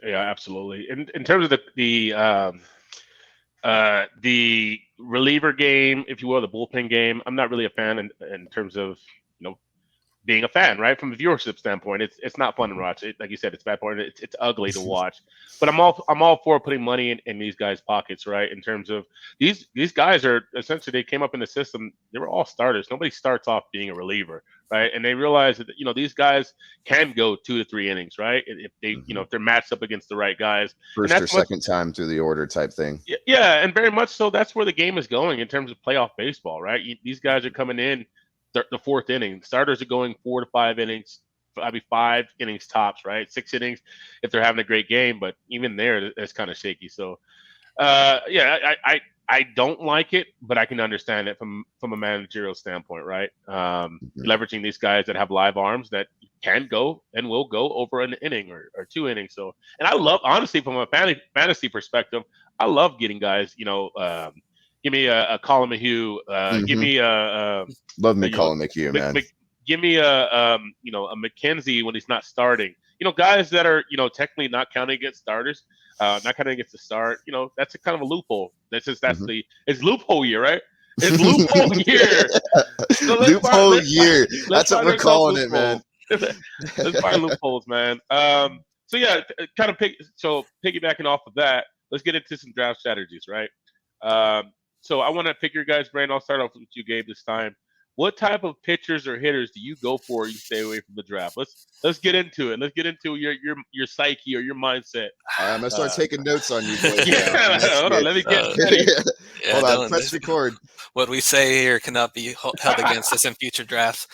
Yeah, absolutely. In terms of the reliever game, if you will, the bullpen game, I'm not really a fan in terms of being a fan, right? From a viewership standpoint, it's not fun to watch. Like you said, it's bad point. It's ugly to watch. But I'm all for putting money in these guys' pockets, right? In terms of these guys are essentially, they came up in the system. They were all starters. Nobody starts off being a reliever, right? And they realize that these guys can go 2 to 3 innings, right? If they if they're matched up against the right guys, first or second time through the order type thing. Yeah, and very much so. That's where the game is going in terms of playoff baseball, right? These guys are coming in the 4th inning. Starters are going 4 to 5 innings, maybe 5 innings tops, right? 6 innings if they're having a great game, but even there, it's kind of shaky. So, I don't like it, but I can understand it from a managerial standpoint, right? Leveraging these guys that have live arms that can go and will go over an inning or 2 innings. So, and I love, honestly, from a fantasy perspective, I love getting guys, give me a Colin McHugh. Give me a love me Colin McHugh, man. Give me a McKenzie when he's not starting. Guys that are technically not counting against starters, not counting against the start. That's a kind of a loophole. It's loophole year, right? It's loophole year. So loophole year. That's what we're calling it, man. Let's find loopholes, man. So yeah, kind of piggybacking off of that, let's get into some draft strategies, right? So I want to pick your guys' brain. I'll start off with you, Gabe, this time. What type of pitchers or hitters do you go for? You stay away from the draft. Let's get into it. Let's get into your psyche or your mindset. I'm gonna start taking notes on you, boys. Hold on, let me get ready. Hold on, press record. What we say here cannot be held against us in future drafts.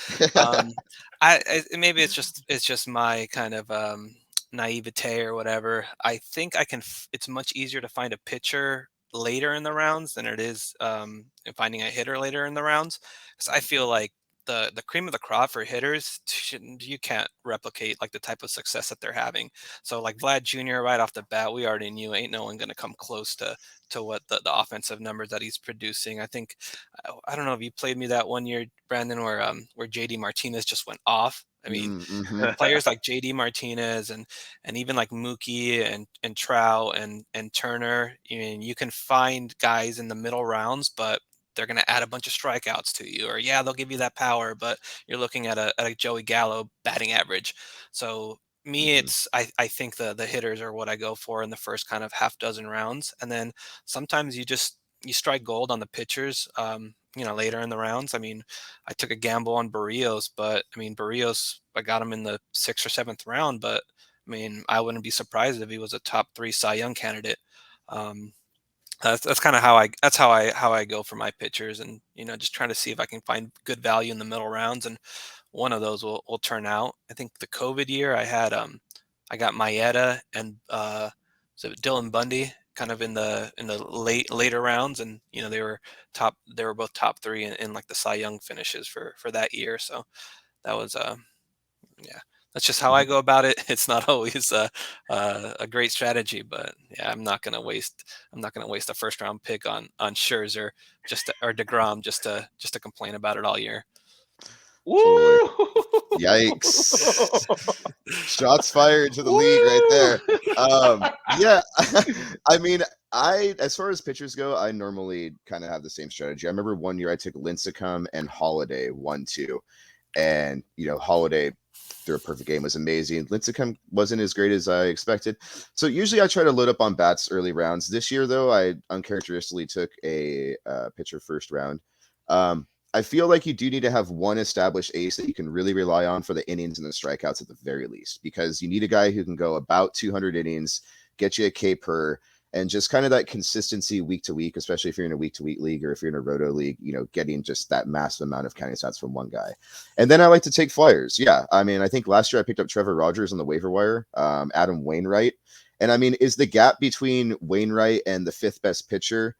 Maybe it's just my kind of naivete or whatever. I think it's much easier to find a pitcher later in the rounds than it is finding a hitter later in the rounds, because I feel like the cream of the crop for hitters, you can't replicate like the type of success that they're having. So like Vlad Jr. right off the bat, we already knew ain't no one going to come close to what the offensive numbers that he's producing. I think I don't know if you played me that one year, Brandon, where JD Martinez just went off. I mean, Mm-hmm. players like JD Martinez and even like Mookie and Trout and Turner. I mean, you can find guys in the middle rounds, but they're going to add a bunch of strikeouts to you, or yeah, they'll give you that power, but you're looking at a Joey Gallo batting average. So me, Mm-hmm. it's I think the hitters are what I go for in the first kind of half dozen rounds, and then sometimes you strike gold on the pitchers. Later in the rounds. I mean, I took a gamble on Barrios, but I mean, Barrios, I got him in the 6th or 7th round, but I mean, I wouldn't be surprised if he was a top 3 Cy Young candidate. Um, that's kind of how I go for my pitchers, and just trying to see if I can find good value in the middle rounds, and one of those will turn out. I think the COVID year I got Maeda and so Dylan Bundy kind of in the later rounds, and they were both top 3 in like the Cy Young finishes for that year. So that was yeah, that's just how I go about it. It's not always a great strategy, but yeah, I'm not gonna waste a first round pick on Scherzer or DeGrom just to complain about it all year. Totally. Woo! Yikes. Shots fired to the league right there. Woo! Yeah, I mean, as far as pitchers go, I normally kind of have the same strategy. I remember one year I took Lincecum and Holiday 1-2, and Holiday threw a perfect game, was amazing. Lincecum wasn't as great as I expected, so usually I try to load up on bats early rounds. This year, though, I uncharacteristically took a pitcher first round. I feel like you do need to have one established ace that you can really rely on for the innings and the strikeouts at the very least, because you need a guy who can go about 200 innings, get you a K per, and just kind of that consistency week to week, especially if you're in a week to week league or if you're in a roto league, getting just that massive amount of counting stats from one guy. And then I like to take flyers. Yeah. I mean, I think last year I picked up Trevor Rogers on the waiver wire, Adam Wainwright. And I mean, is the gap between Wainwright and the 5th best pitcher,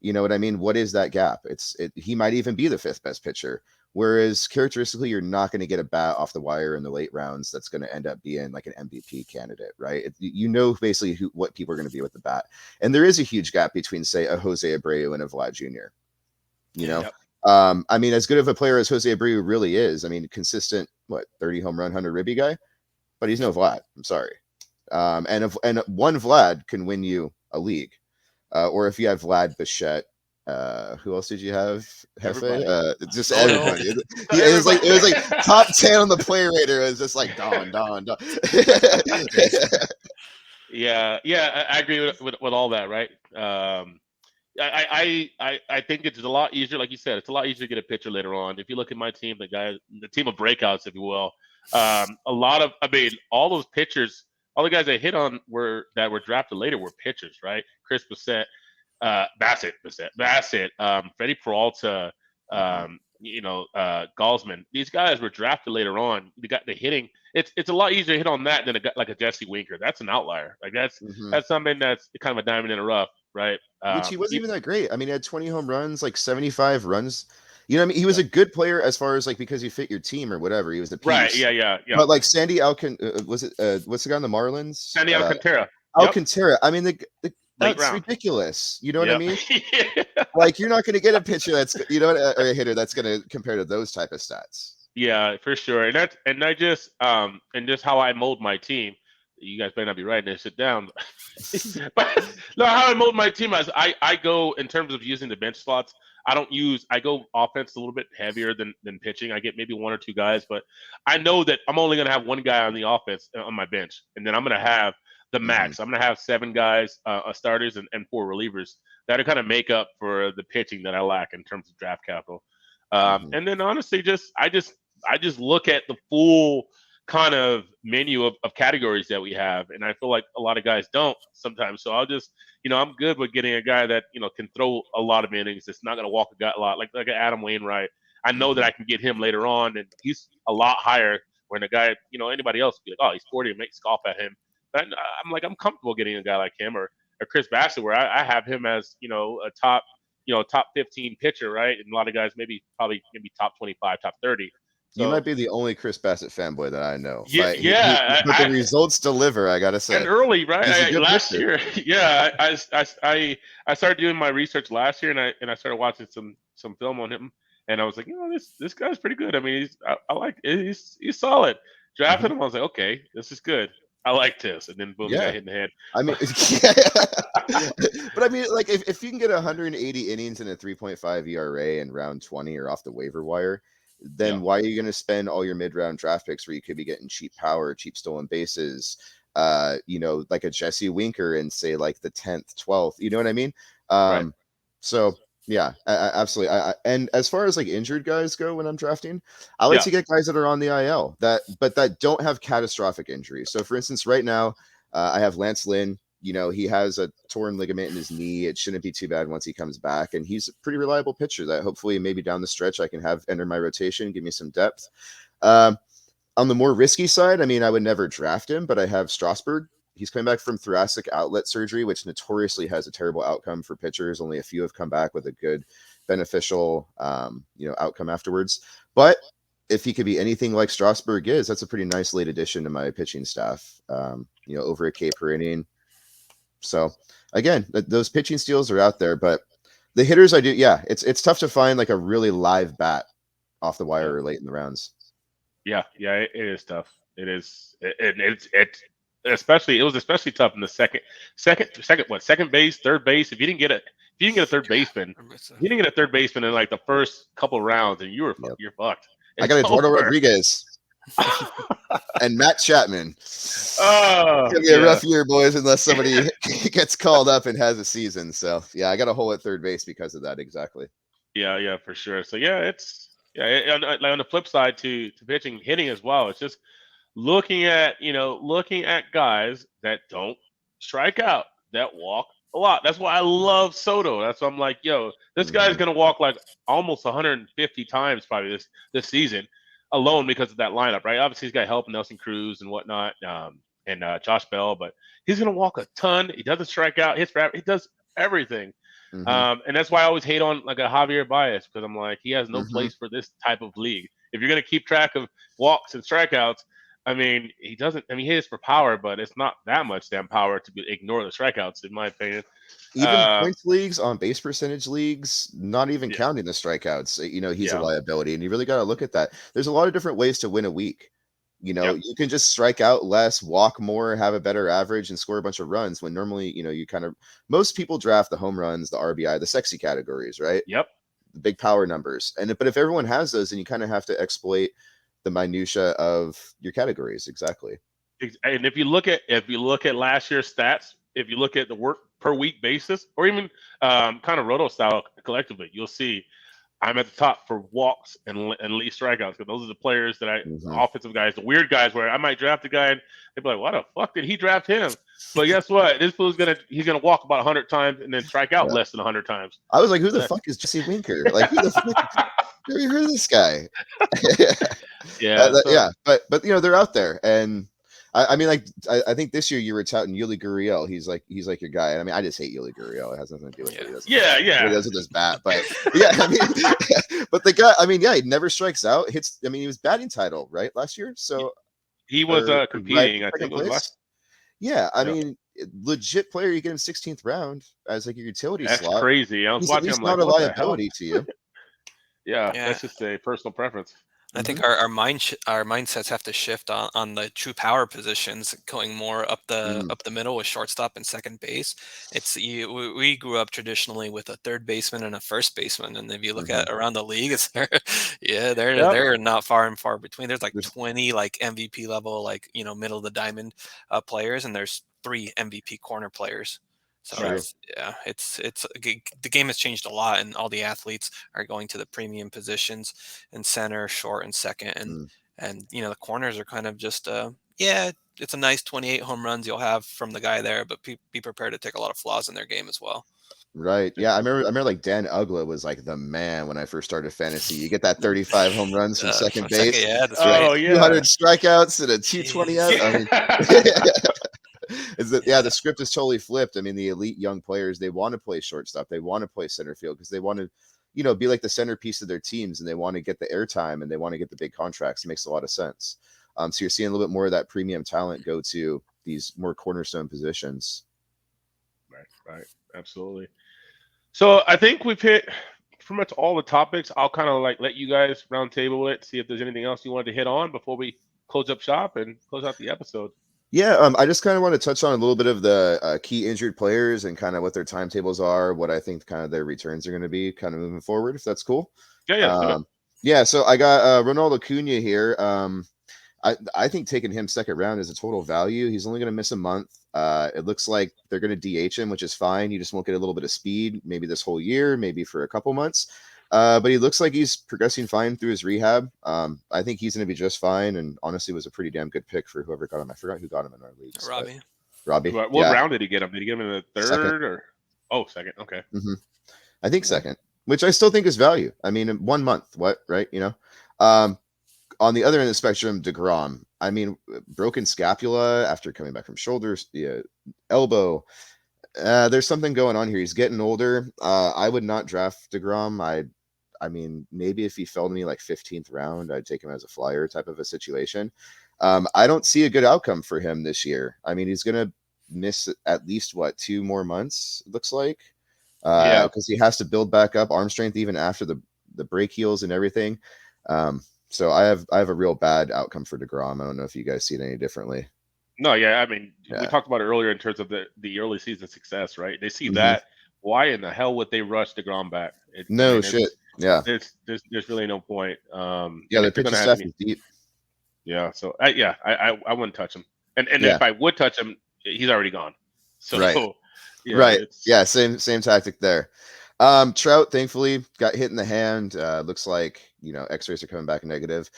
you know what I mean? What is that gap? He might even be the 5th best pitcher. Whereas characteristically, you're not going to get a bat off the wire in the late rounds that's going to end up being like an MVP candidate, right? Basically what people are going to be with the bat. And there is a huge gap between, say, a Jose Abreu and a Vlad Jr. Yep. I mean, as good of a player as Jose Abreu really is, I mean, consistent, 30 home run, 100 ribby guy, but he's no Vlad. I'm sorry. And one Vlad can win you a league. Or if you have Vlad, Bichette, who else did you have? Hefe? Just everybody. It was like top 10 on the play rater. It was just like Don. Yeah, I agree with all that, right? I think it's a lot easier, like you said, it's a lot easier to get a pitcher later on. If you look at my team, the team of breakouts, if you will, all those pitchers, all the guys I hit on were drafted later were pitchers, right? Chris Bassett, Bassett, Freddie Peralta, Galsman. These guys were drafted later on. They got the hitting. It's a lot easier to hit on that than a Jesse Winker. That's an outlier. Like that's something that's kind of a diamond in the rough, right? Which he wasn't even that great. I mean, he had 20 home runs, like 75 runs. You know what I mean? He was a good player as far as like because he fit your team or whatever. He was the piece. Right. Yeah. But like Sandy what's the guy on the Marlins? Sandy Alcantara. Alcantara. I mean, that's round. Ridiculous. You know what I mean? Yeah. Like you're not going to get a pitcher or a hitter that's going to compare to those type of stats. Yeah, for sure. And just how I mold my team. You guys might not be right there. Sit down. But no, how I mold my team is I go in terms of using the bench slots. I go offense a little bit heavier than pitching. I get maybe 1 or 2 guys, but I know that I'm only going to have 1 guy on the offense on my bench, and then I'm going to have the max. I'm going to have 7 guys, starters, and 4 relievers that are kind of make up for the pitching that I lack in terms of draft capital. And then honestly, I just look at the full kind of menu of categories that we have, and I feel like a lot of guys don't sometimes. So I'll just, I'm good with getting a guy that can throw a lot of innings. That's not going to walk a guy a lot, like Adam Wainwright. I know that I can get him later on, and he's a lot higher. When a guy, anybody else would be like, oh, he's 40 and make scoff at him. But I'm comfortable getting a guy like him or Chris Bassett, where I have him as a top top 15 pitcher, right? And a lot of guys maybe top 25, top 30. So, you might be the only Chris Bassett fanboy that I know. Yeah, but yeah. But the results deliver, I gotta say. And early, right? He's a good Last pitcher. year, yeah. I started doing my research last year, and I started watching some film on him, and I was like, this guy's pretty good. I mean, I like he's solid. Drafted him, I was like, okay, this is good. I like this, and then boom, he got hit in the head. I mean, but I mean, like if you can get 180 innings and a 3.5 ERA in round 20 or off the waiver wire, then why are you going to spend all your mid-round draft picks where you could be getting cheap power, cheap stolen bases, like a Jesse Winker in say like the 10th, 12th, you know what I mean? Right. So yeah, absolutely. And as far as like injured guys go, when I'm drafting, I like to get guys that are on the IL that don't have catastrophic injuries. So for instance, right now, I have Lance Lynn. He has a torn ligament in his knee. It shouldn't be too bad once he comes back. And he's a pretty reliable pitcher that hopefully maybe down the stretch I can have enter my rotation, give me some depth. On the more risky side, I mean, I would never draft him, but I have Strasburg. He's coming back from thoracic outlet surgery, which notoriously has a terrible outcome for pitchers. Only a few have come back with a good, beneficial, outcome afterwards. But if he could be anything like Strasburg is, that's a pretty nice late addition to my pitching staff. Over a K per inning. So again, those pitching steals are out there, but the hitters I do, it's tough to find like a really live bat off the wire or late in the rounds. Yeah, it is tough. It is. It was especially tough in the second base, third base. If you didn't get a third baseman, you didn't get a third baseman in like the first couple rounds, and you're fucked. I got Eduardo Rodriguez and Matt Chapman. It's gonna be a rough year, boys, unless somebody gets called up and has a season. So I got a hole at third base because of that. Exactly. Yeah, for sure. So on the flip side to pitching, hitting as well. It's just looking at guys that don't strike out, that walk a lot. That's why I love Soto. That's why I'm like, this guy's gonna walk like almost 150 times probably this season alone because of that lineup, right? Obviously he's got help, Nelson Cruz and whatnot, and Josh Bell, but he's gonna walk a ton. He doesn't strike out, he does everything. And that's why I always hate on like a Javier Baez, because I'm like, he has no place for this type of league. If you're going to keep track of walks and strikeouts, I mean, he hits for power, but it's not that much damn power to ignore the strikeouts, in my opinion. Even points leagues, on base percentage leagues, not even counting the strikeouts, he's a liability, and you really got to look at that. There's a lot of different ways to win a week. You can just strike out less, walk more, have a better average, and score a bunch of runs when normally, most people draft the home runs, the RBI, the sexy categories, right? Yep. The big power numbers. But if everyone has those, then you kind of have to exploit the minutia of your categories. Exactly. And if you look at last year's stats, if you look at the work per week basis, or even kind of roto style collectively, you'll see I'm at the top for walks and least strikeouts, because those are the players that offensive guys, the weird guys, where I might draft a guy and they'd be like, "Why the fuck did he draft him?" But guess what? This fool's he's gonna walk about 100 times and then strike out less than 100 times. I was like, "Who the fuck is Jesse Winker? Like, who the fuck? Have you heard of this guy?" But they're out there, and I mean, like, I think this year you were touting Yuli Gurriel. He's like your guy. And I mean, I just hate Yuli Gurriel. It has nothing to do with what he does. What he does with his bat. But I mean, but the guy, I mean, he never strikes out. Hits. I mean, he was batting title right last year. So he was competing. I think it was last. Yeah, I mean, legit player. You get him 16th round as like your utility slot. That's crazy. I was watching. He's not a liability to you. That's just a personal preference. I think our mindsets have to shift on the true power positions, going more up the middle with shortstop and second base. We grew up traditionally with a third baseman and a first baseman, and if you look at around the league, they're not far and far between. There's like 20 like MVP level, like middle of the diamond players, and there's 3 MVP corner players. So the game has changed a lot, and all the athletes are going to the premium positions in center, short, and second, and the corners are kind of just it's a nice 28 home runs you'll have from the guy there, but be prepared to take a lot of flaws in their game as well. Right. Yeah. I remember like Dan Ugla was like the man when I first started fantasy. You get that 35 home runs from second base. 200 strikeouts and a 220 out. I mean, Yeah, the script is totally flipped. I mean, the elite young players, they want to play shortstop, they want to play center field because they want to, be like the centerpiece of their teams, and they want to get the airtime and they want to get the big contracts. It makes a lot of sense. So you're seeing a little bit more of that premium talent go to these more cornerstone positions. Right, absolutely. So I think we've hit pretty much all the topics. I'll kind of like let you guys round table it, see if there's anything else you wanted to hit on before we close up shop and close out the episode. Yeah, I just kind of want to touch on a little bit of the key injured players and kind of what their timetables are, what I think kind of their returns are going to be kind of moving forward, if that's cool. Yeah. Yeah, so I got Ronaldo Acuna here. I think taking him second round is a total value. He's only going to miss a month. It looks like they're going to DH him, which is fine. You just won't get a little bit of speed, maybe this whole year, maybe for a couple months. But he looks like he's progressing fine through his rehab. I think he's going to be just fine, and honestly was a pretty damn good pick for whoever got him. I forgot who got him in our leagues. Robbie. What round did he get him? Did he get him in the third second. Or? Oh, second. Okay. Mm-hmm. I think second, which I still think is value. I mean, in 1 month, right? On the other end of the spectrum, DeGrom. I mean, broken scapula after coming back from shoulders, elbow. There's something going on here. He's getting older. I would not draft DeGrom. I mean, maybe if he fell to me like 15th round, I'd take him as a flyer type of a situation. I don't see a good outcome for him this year. I mean, he's going to miss at least 2 more months, it looks like. Because he has to build back up arm strength even after the break heals and everything. So I have a real bad outcome for DeGrom. I don't know if you guys see it any differently. No, yeah. I mean, we talked about it earlier in terms of the early season success, right? They see that. Why in the hell would they rush DeGrom back? Shit. Yeah. There's really no point. The pitching staff is deep. Yeah. So I wouldn't touch him. And if I would touch him, he's already gone. So right. Right. Yeah. Same tactic there. Trout thankfully got hit in the hand. Looks like X-rays are coming back negative.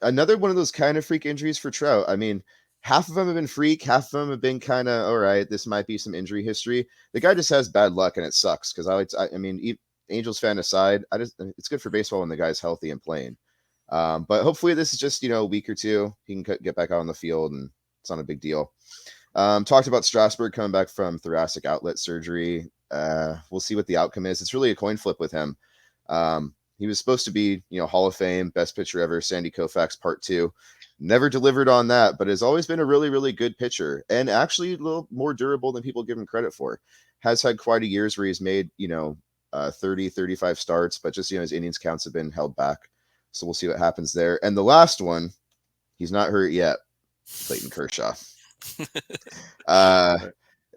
Another one of those kind of freak injuries for Trout. I mean, half of them have been freak, half of them have been kind of all right. This might be some injury history. The guy just has bad luck, and it sucks because I mean, Angels fan aside, it's good for baseball when the guy's healthy and playing. But hopefully this is just a week or two. He can get back out on the field, and it's not a big deal. Talked about Strasburg coming back from thoracic outlet surgery. We'll see what the outcome is. It's really a coin flip with him. He was supposed to be, Hall of Fame, best pitcher ever, Sandy Koufax Part 2. Never delivered on that, but has always been a really, really good pitcher and actually a little more durable than people give him credit for. Has had quite a years where he's made, 30, 35 starts, but just, his innings counts have been held back. So we'll see what happens there. And the last one, he's not hurt yet, Clayton Kershaw. The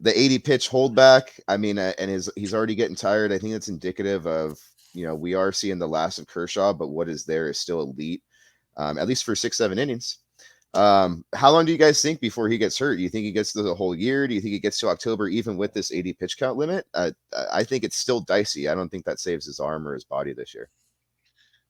80 pitch holdback. I mean, and he's already getting tired. I think it's indicative of, we are seeing the last of Kershaw, but what is there is still elite, at least for 6-7 innings. How long do you guys think before he gets hurt? Do you think he gets to the whole year? Do you think he gets to October even with this 80 pitch count limit? I think it's still dicey. I don't think that saves his arm or his body this year.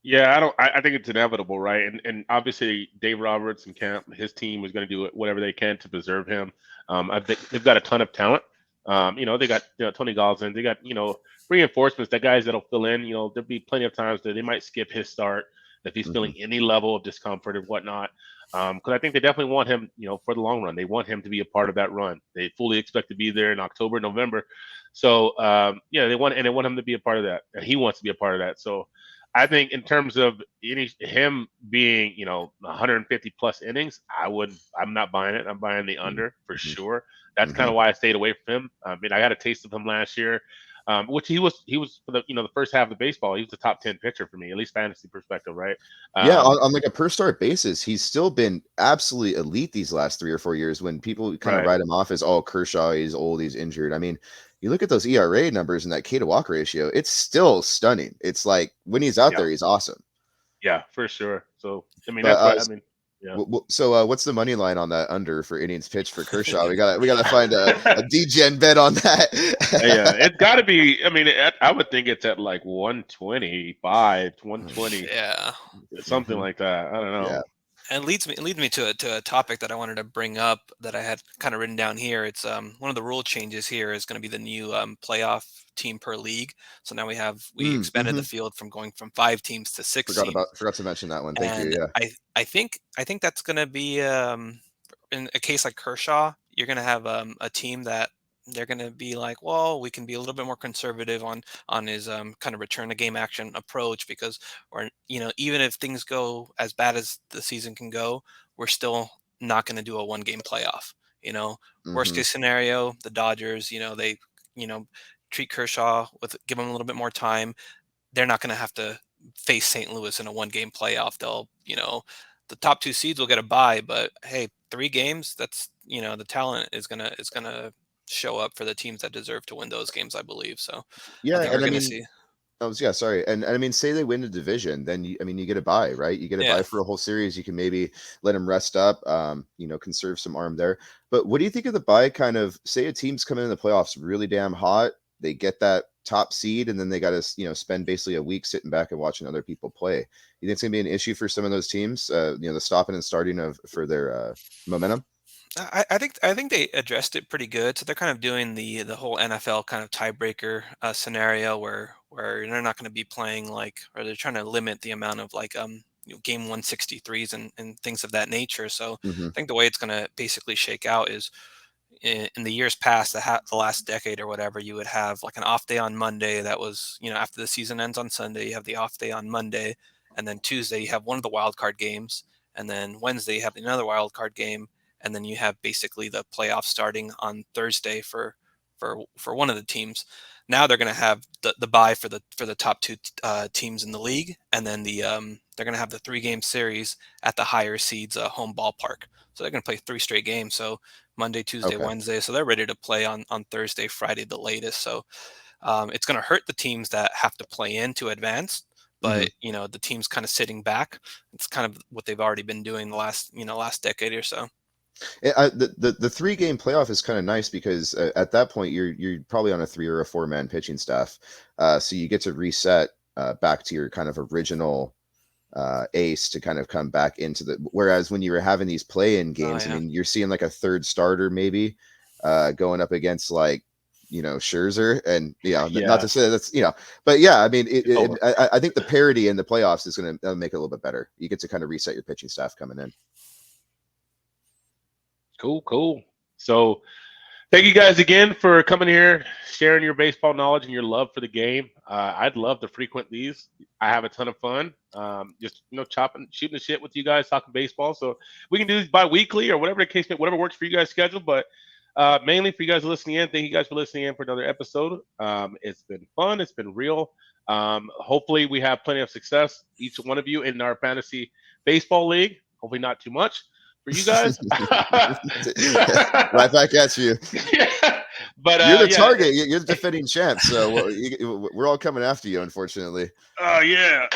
Yeah, I think it's inevitable, right? And obviously Dave Roberts and Camp, his team is going to do whatever they can to preserve him. I think they've got a ton of talent. They got Tony Gonsolin. They got reinforcements, that guys that'll fill in. There'll be plenty of times that they might skip his start if he's feeling any level of discomfort or whatnot. Because I think they definitely want him, for the long run. They want him to be a part of that run. They fully expect to be there in October, November. So they want him to be a part of that. And he wants to be a part of that. So I think in terms of him being, 150 plus innings, I'm not buying it. I'm buying the under for sure. That's kind of why I stayed away from him. I mean, I got a taste of him last year, which he was for the first half of baseball. He was the top 10 pitcher for me, at least fantasy perspective, right? On like a per start basis, he's still been absolutely elite these last 3 or 4 years. When people kind of write him off as, Kershaw, he's old, he's injured. I mean, you look at those ERA numbers and that K to walk ratio, it's still stunning. It's like when he's out there, he's awesome. Yeah, for sure. So, I mean, that's what I mean. Yeah. So what's the money line on that under for innings pitched for Kershaw? We gotta find a D-gen bet on that. Yeah, it's got to be. I mean, I would think it's at like 125, 120. Yeah, something like that. I don't know. Yeah. And it leads me to a topic that I wanted to bring up that I had kind of written down here. It's one of the rule changes here is going to be the new playoff team per league. So now we expanded the field from going from 5 teams to 6 teams. Forgot to mention that one. Thank you. Yeah. I think that's going to be in a case like Kershaw. you're going to have a team that they're going to be like, well, we can be a little bit more conservative on his kind of return to game action approach, because or even if things go as bad as the season can go, we're still not going to do a one game playoff. Worst Hmm. case scenario, the Dodgers, they treat Kershaw give him a little bit more time. They're not going to have to face St. Louis in a one game playoff. They'll, the top two seeds will get a bye, but hey, 3 games, that's, the talent is gonna show up for the teams that deserve to win those games, I believe. So I Yeah, think we're and I going to mean, see. oh, yeah, sorry. And I mean, say they win the division, then you get a bye, right? You get a Yeah. bye for a whole series. You can maybe let them rest up, conserve some arm there. But what do you think of the bye? Kind of say a team's coming in the playoffs really damn hot, they get that top seed, and then they got to spend basically a week sitting back and watching other people play. You think it's gonna be an issue for some of those teams? The stopping and starting for their momentum. I think they addressed it pretty good. So they're kind of doing the whole NFL kind of tiebreaker scenario where they're not going to be playing or they're trying to limit the amount of game 163s and things of that nature. So Hmm. I think the way it's going to basically shake out is in the years past, the last decade or whatever, you would have like an off day on Monday. That was, after the season ends on Sunday, you have the off day on Monday, and then Tuesday you have one of the wild card games, and then Wednesday you have another wild card game, and then you have basically the playoffs starting on Thursday for one of the teams. Now they're going to have the bye for the top two teams in the league, and then they're going to have the 3 game series at the higher seeds home ballpark. So they're going to play 3 straight games. So Monday, Tuesday, Okay. Wednesday. So they're ready to play on Thursday, Friday, the latest. So it's going to hurt the teams that have to play in to advance. Hmm. But the teams kind of sitting back. It's kind of what they've already been doing the last decade or so. The 3 game playoff is kind of nice because at that point you're probably on a 3 or a 4 man pitching staff, so you get to reset back to your kind of original ace to kind of come back into the. Whereas when you were having these play-in Oh games, I yeah. mean, you're seeing like a third starter maybe going up against like Scherzer, and not Yeah. to say that's but yeah, I mean, Oh, I think the parity in the playoffs is going to make it a little bit better. You get to kind of reset your pitching staff coming in. cool. So thank you guys again for coming here, sharing your baseball knowledge and your love for the game. I'd love to frequent these. I have a ton of fun. Just shooting the shit with you guys, talking baseball. So we can do these bi-weekly or whatever the case may, whatever works for you guys' schedule. But mainly for you guys listening in, thank you guys for listening in for another episode. It's been fun. It's been real. Hopefully we have plenty of success, each one of you in our fantasy baseball league. Hopefully not too much for you guys. Right back at you. Yeah. But You're the yeah. target. You're the defending champ, so we're all coming after you, unfortunately. Oh yeah.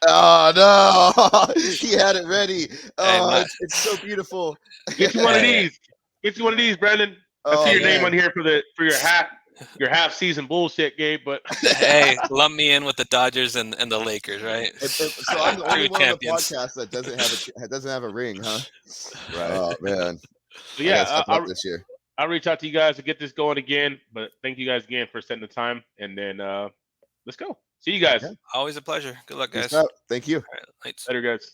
Oh no, he had it ready. Hey, Oh, it's so beautiful. Get you one of hey, these. Get you one of these, Brandon. I see Oh your name man, on here for your half season bullshit, Gabe. But hey, lump me in with the Dodgers and the Lakers, right? so I'm the only True one on the champions. podcast that doesn't have a ring, huh? Right. Oh man, I gotta yeah, step up this year. I'll reach out to you guys to get this going again. But thank you guys again for setting the time, and then let's go. See you guys. Yeah, Always a pleasure. Good luck, peace guys. out. Thank you. All right, lights. Later, guys.